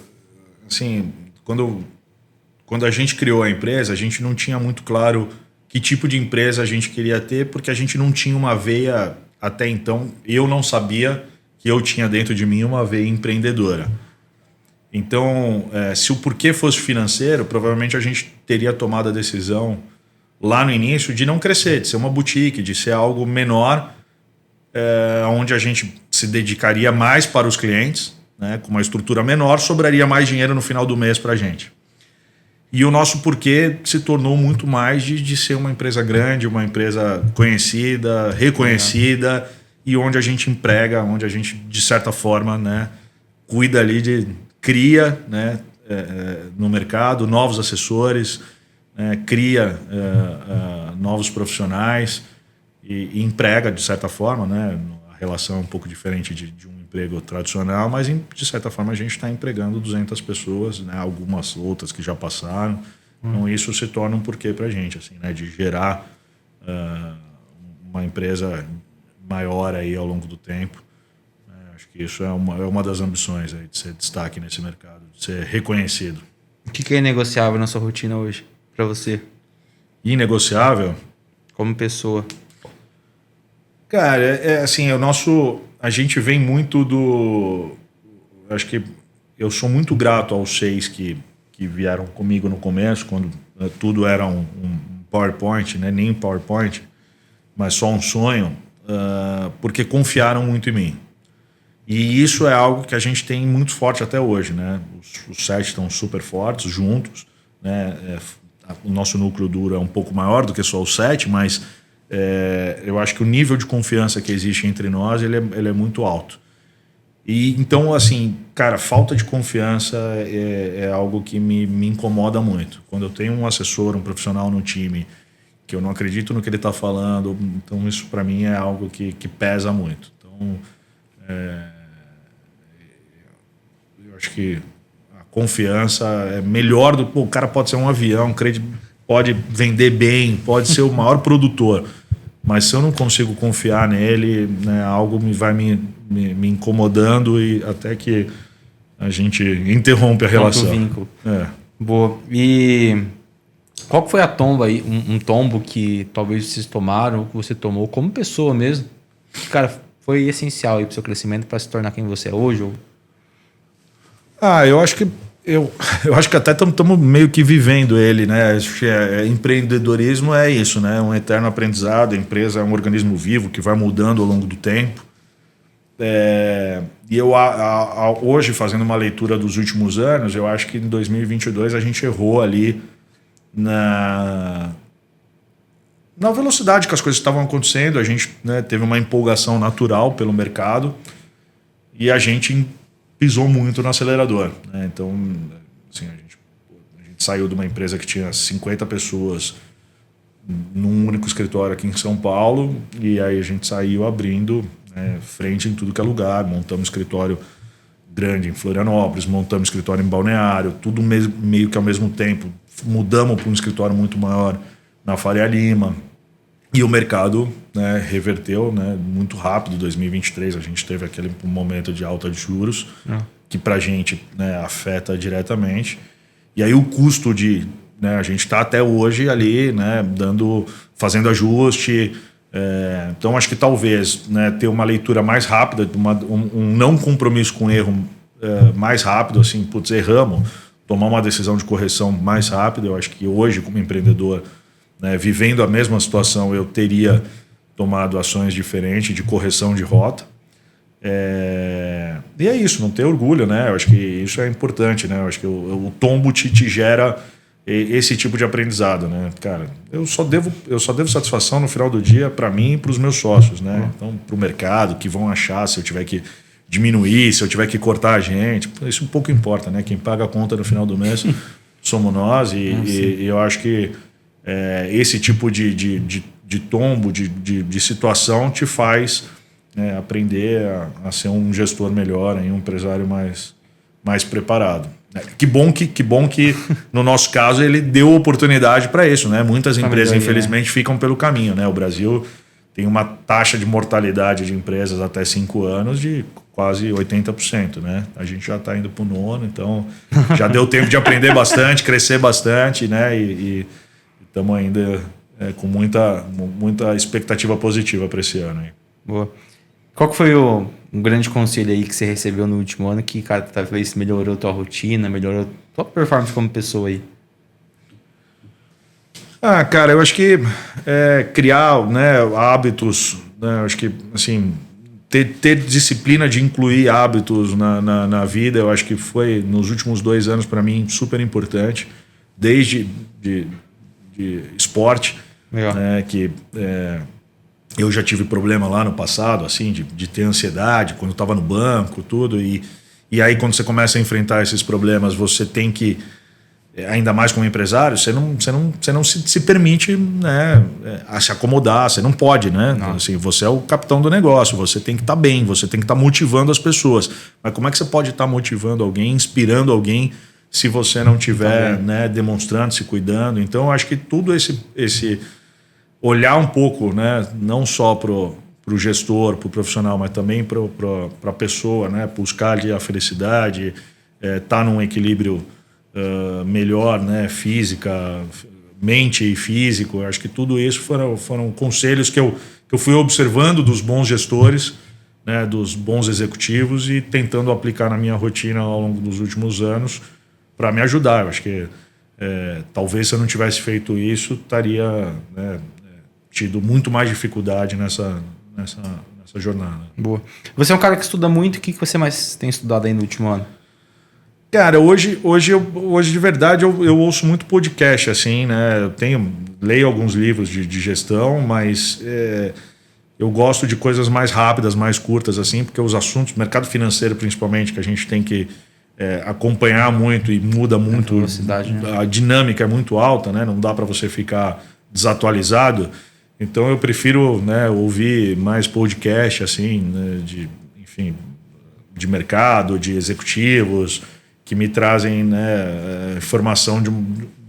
Speaker 2: assim, quando a gente criou a empresa, a gente não tinha muito claro que tipo de empresa a gente queria ter, porque a gente não tinha uma veia, até então, eu não sabia que eu tinha dentro de mim uma veia empreendedora. Então, se o porquê fosse financeiro, provavelmente a gente teria tomado a decisão lá no início de não crescer, de ser uma boutique, de ser algo menor, onde a gente se dedicaria mais para os clientes, né, com uma estrutura menor, sobraria mais dinheiro no final do mês para a gente. E o nosso porquê se tornou muito mais de ser uma empresa grande, uma empresa conhecida, reconhecida, e onde a gente emprega, onde a gente, de certa forma, né, cuida ali cria, né, no mercado novos assessores, cria novos profissionais e emprega, de certa forma, né, a relação é um pouco diferente de um emprego tradicional, mas de certa forma a gente está empregando 200 pessoas, né, algumas outras que já passaram. Então isso se torna um porquê para a gente, assim, né, de gerar uma empresa maior aí ao longo do tempo. Acho que isso é uma das ambições aí de ser destaque nesse mercado, de ser reconhecido.
Speaker 3: O que é inegociável na sua rotina hoje, para você?
Speaker 2: Inegociável?
Speaker 3: Como pessoa.
Speaker 2: Cara, assim, a gente vem muito acho que eu sou muito grato aos 6 que vieram comigo no começo, quando tudo era um PowerPoint, né? Nem PowerPoint, mas só um sonho, porque confiaram muito em mim. E isso é algo que a gente tem muito forte até hoje, né? Os 7 estão super fortes, juntos, né? O nosso núcleo duro é um pouco maior do que só os 7, mas eu acho que o nível de confiança que existe entre nós, ele é muito alto. E então, assim, cara, falta de confiança é algo que me incomoda muito. Quando eu tenho um assessor, um profissional no time que eu não acredito no que ele está falando. Então isso para mim é algo que pesa muito. Então eu acho que a confiança é melhor do que o cara pode ser um avião, pode vender bem, pode ser o maior produtor, mas se eu não consigo confiar nele, né, algo vai me incomodando e até que a gente interrompe a relação.
Speaker 3: Vínculo. Boa. E qual que foi a tomba aí, um tombo que talvez vocês tomaram, ou que você tomou como pessoa mesmo, que, cara, foi essencial aí pro seu crescimento para se tornar quem você é hoje? Ou...
Speaker 2: Eu acho que até estamos meio que vivendo ele, né? Acho que empreendedorismo é isso, né? Um eterno aprendizado. A empresa é um organismo vivo que vai mudando ao longo do tempo. E eu hoje, fazendo uma leitura dos últimos anos, eu acho que em 2022 a gente errou ali na velocidade que as coisas estavam acontecendo. A gente, né, teve uma empolgação natural pelo mercado e a gente pisou muito no acelerador, né? Então, assim, a gente saiu de uma empresa que tinha 50 pessoas num único escritório aqui em São Paulo, e aí a gente saiu abrindo, né, frente em tudo que é lugar. Montamos escritório grande em Florianópolis, montamos escritório em Balneário, tudo meio que ao mesmo tempo. Mudamos para um escritório muito maior na Faria Lima, e o mercado, né, reverteu, né, muito rápido. 2023 a gente teve aquele momento de alta de juros, que para a gente, né, afeta diretamente. E aí o custo né, a gente está até hoje ali, né, fazendo ajuste. Então acho que talvez, né, ter uma leitura mais rápida, um não compromisso com erro mais rápido, assim, putz, erramos, tomar uma decisão de correção mais rápida. Eu acho que hoje, como empreendedor, né, vivendo a mesma situação, eu teria tomado ações diferentes de correção de rota. E é isso, não ter orgulho, né? Eu acho que isso é importante, né? Eu acho que o tombo te gera esse tipo de aprendizado, né? Cara, eu só devo satisfação no final do dia para mim e para os meus sócios, né? Então, para o mercado, que vão achar se eu tiver que diminuir, se eu tiver que cortar a gente, isso um pouco importa, né? Quem paga a conta no final do mês somos nós, e eu acho que esse tipo de tombo, de situação te faz, né, aprender a ser um gestor melhor, um empresário mais preparado. Que bom que no nosso caso ele deu oportunidade para isso, né? Muitas empresas, infelizmente, ficam pelo caminho, né? O Brasil tem uma taxa de mortalidade de empresas até 5 anos de quase 80%, né? A gente já está indo para o 9º, então já deu tempo de aprender bastante, crescer bastante, né? E estamos ainda com muita expectativa positiva para esse ano aí.
Speaker 3: Boa. Qual que foi um grande conselho aí que você recebeu no último ano que, cara, talvez melhorou tua rotina, melhorou tua performance como pessoa aí?
Speaker 2: Cara, eu acho que criar, né, hábitos, né, eu acho que, assim, ter disciplina de incluir hábitos na vida, eu acho que foi, nos últimos 2 anos, para mim, super importante, desde de esporte, né, que eu já tive problema lá no passado, assim, de ter ansiedade quando estava no banco, tudo, e aí quando você começa a enfrentar esses problemas, você tem que, ainda mais como empresário, você não se permite, né, a se acomodar, você não pode, né? Não. Assim, você é o capitão do negócio, você tem que estar bem, você tem que estar motivando as pessoas. Mas como é que você pode estar motivando alguém, inspirando alguém, se você não estiver, né, demonstrando, se cuidando? Então, eu acho que tudo esse olhar um pouco, né, não só pro gestor, pro profissional, mas também para a pessoa, né, buscar ali a felicidade, tá num equilíbrio melhor, né, física, mente e físico. Eu acho que tudo isso foram conselhos que eu fui observando dos bons gestores, né, dos bons executivos, e tentando aplicar na minha rotina ao longo dos últimos anos para me ajudar. Eu acho que talvez se eu não tivesse feito isso, estaria, né, tido muito mais dificuldade nessa jornada.
Speaker 3: Boa. Você é um cara que estuda muito. O que você mais tem estudado aí no último ano?
Speaker 2: Cara, hoje de verdade eu ouço muito podcast, assim, né? Leio alguns livros de gestão, mas eu gosto de coisas mais rápidas, mais curtas, assim, porque os assuntos, mercado financeiro principalmente, que a gente tem que acompanhar muito e muda muito,
Speaker 3: a velocidade, né?
Speaker 2: A dinâmica é muito alta, né? Não dá para você ficar desatualizado. Então eu prefiro, né, ouvir mais podcast assim, né, de mercado, de executivos que me trazem, né, informação de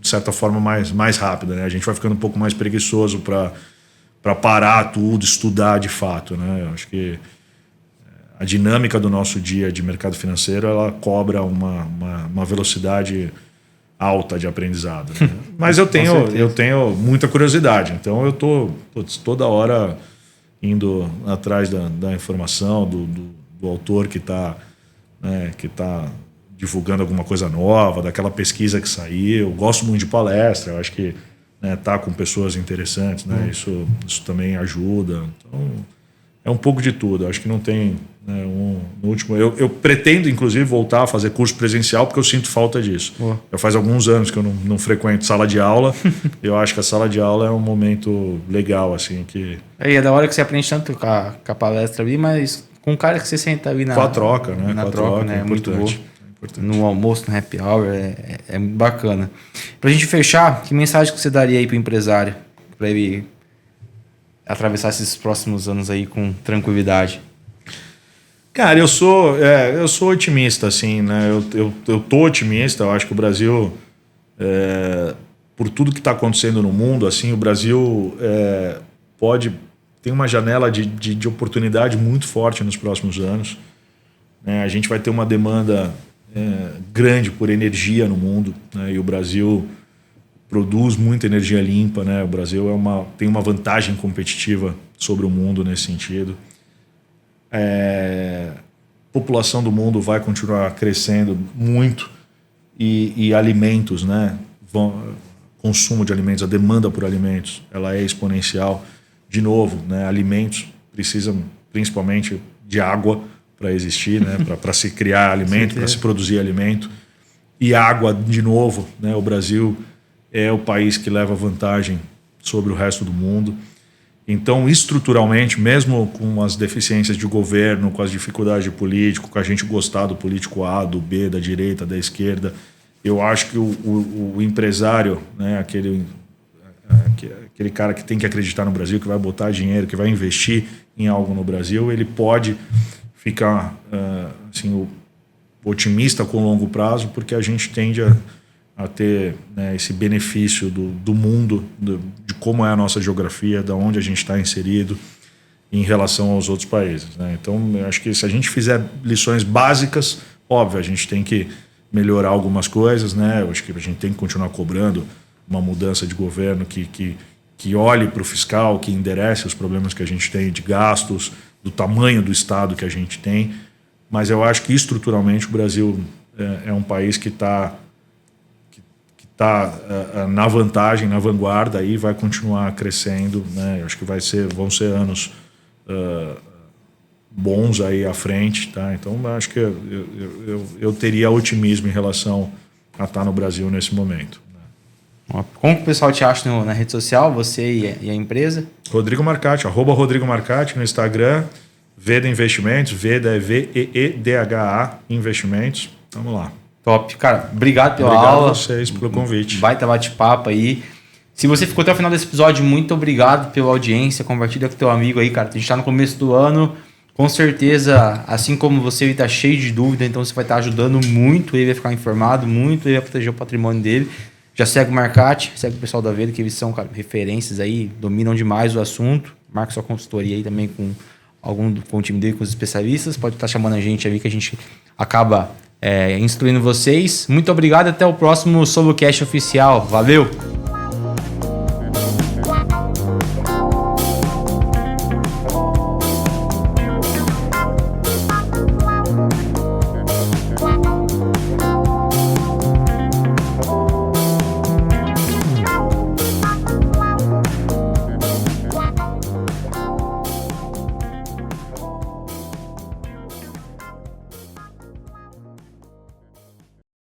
Speaker 2: certa forma mais rápida, né? A gente vai ficando um pouco mais preguiçoso para parar tudo, estudar de fato, né? Eu acho que a dinâmica do nosso dia de mercado financeiro, ela cobra uma velocidade alta de aprendizado, né? Mas eu tenho muita curiosidade, então eu tô toda hora indo atrás da informação do autor que está, né, divulgando alguma coisa nova, daquela pesquisa que saiu. Eu gosto muito de palestra, eu acho que, né, tá com pessoas interessantes, né? Isso também ajuda. Então é um pouco de tudo. Eu acho que não tem, né, no último. Eu pretendo, inclusive, voltar a fazer curso presencial porque eu sinto falta disso. Já faz alguns anos que eu não frequento sala de aula. Eu acho que a sala de aula é um momento legal, assim, que.
Speaker 3: É da hora que você aprende tanto com a palestra ali, mas com o cara que você senta ali
Speaker 2: com a troca, né?
Speaker 3: Na troca, né? É muito bom. No almoço, no happy hour, é muito bacana. Pra gente fechar, que mensagem que você daria aí pro empresário para ele atravessar esses próximos anos aí com tranquilidade?
Speaker 2: Cara, eu sou otimista, assim, né? Eu tô otimista. Eu acho que o Brasil, por tudo que está acontecendo no mundo, assim, o Brasil tem uma janela de oportunidade muito forte nos próximos anos, né? A gente vai ter uma demanda grande por energia no mundo, né? E o Brasil produz muita energia limpa, né? O Brasil tem uma vantagem competitiva sobre o mundo nesse sentido. A população do mundo vai continuar crescendo muito e alimentos, né? Consumo de alimentos, a demanda por alimentos, ela é exponencial. De novo, né? Alimentos precisam principalmente de água para existir, né? Para se criar alimento, para se produzir alimento. E água, de novo, né? O Brasil é o país que leva vantagem sobre o resto do mundo. Então, estruturalmente, mesmo com as deficiências de governo, com as dificuldades de político, com a gente gostar do político A, do B, da direita, da esquerda, eu acho que o empresário, né? aquele cara que tem que acreditar no Brasil, que vai botar dinheiro, que vai investir em algo no Brasil, ele pode ficar assim, otimista com longo prazo, porque a gente tende a ter, né, esse benefício do mundo, de como é a nossa geografia, de onde a gente está inserido em relação aos outros países, né? Então, eu acho que se a gente fizer lições básicas, óbvio, a gente tem que melhorar algumas coisas, né? Eu acho que a gente tem que continuar cobrando uma mudança de governo que olhe para o fiscal, que enderece os problemas que a gente tem de gastos, do tamanho do Estado que a gente tem. Mas eu acho que estruturalmente o Brasil é um país que está na vantagem, na vanguarda, e vai continuar crescendo, né? Eu acho que vão ser anos bons aí à frente, tá? Então eu acho que eu teria otimismo em relação a estar no Brasil nesse momento.
Speaker 3: Como que o pessoal te acha na rede social, você e a empresa?
Speaker 2: Rodrigo Marcati, @Rodrigo Marcati no Instagram. Veda Investimentos, Veda é VEEDHA Investimentos. Vamos lá.
Speaker 3: Top. Cara, obrigado pela aula.
Speaker 2: Obrigado a vocês pelo convite.
Speaker 3: Baita bate-papo aí. Se você ficou até o final desse episódio, muito obrigado pela audiência. Compartilha com teu amigo aí, cara. A gente tá no começo do ano. Com certeza, assim como você, ele tá cheio de dúvida, então você vai estar ajudando muito ele a ficar informado, muito ele a proteger o patrimônio dele. Já segue o Marcati, segue o pessoal da Veda, que eles são, cara, referências aí, dominam demais o assunto. Marca sua consultoria aí também com o time dele, com os especialistas. Pode estar chamando a gente aí que a gente acaba instruindo vocês. Muito obrigado, até o próximo Solocast oficial. Valeu!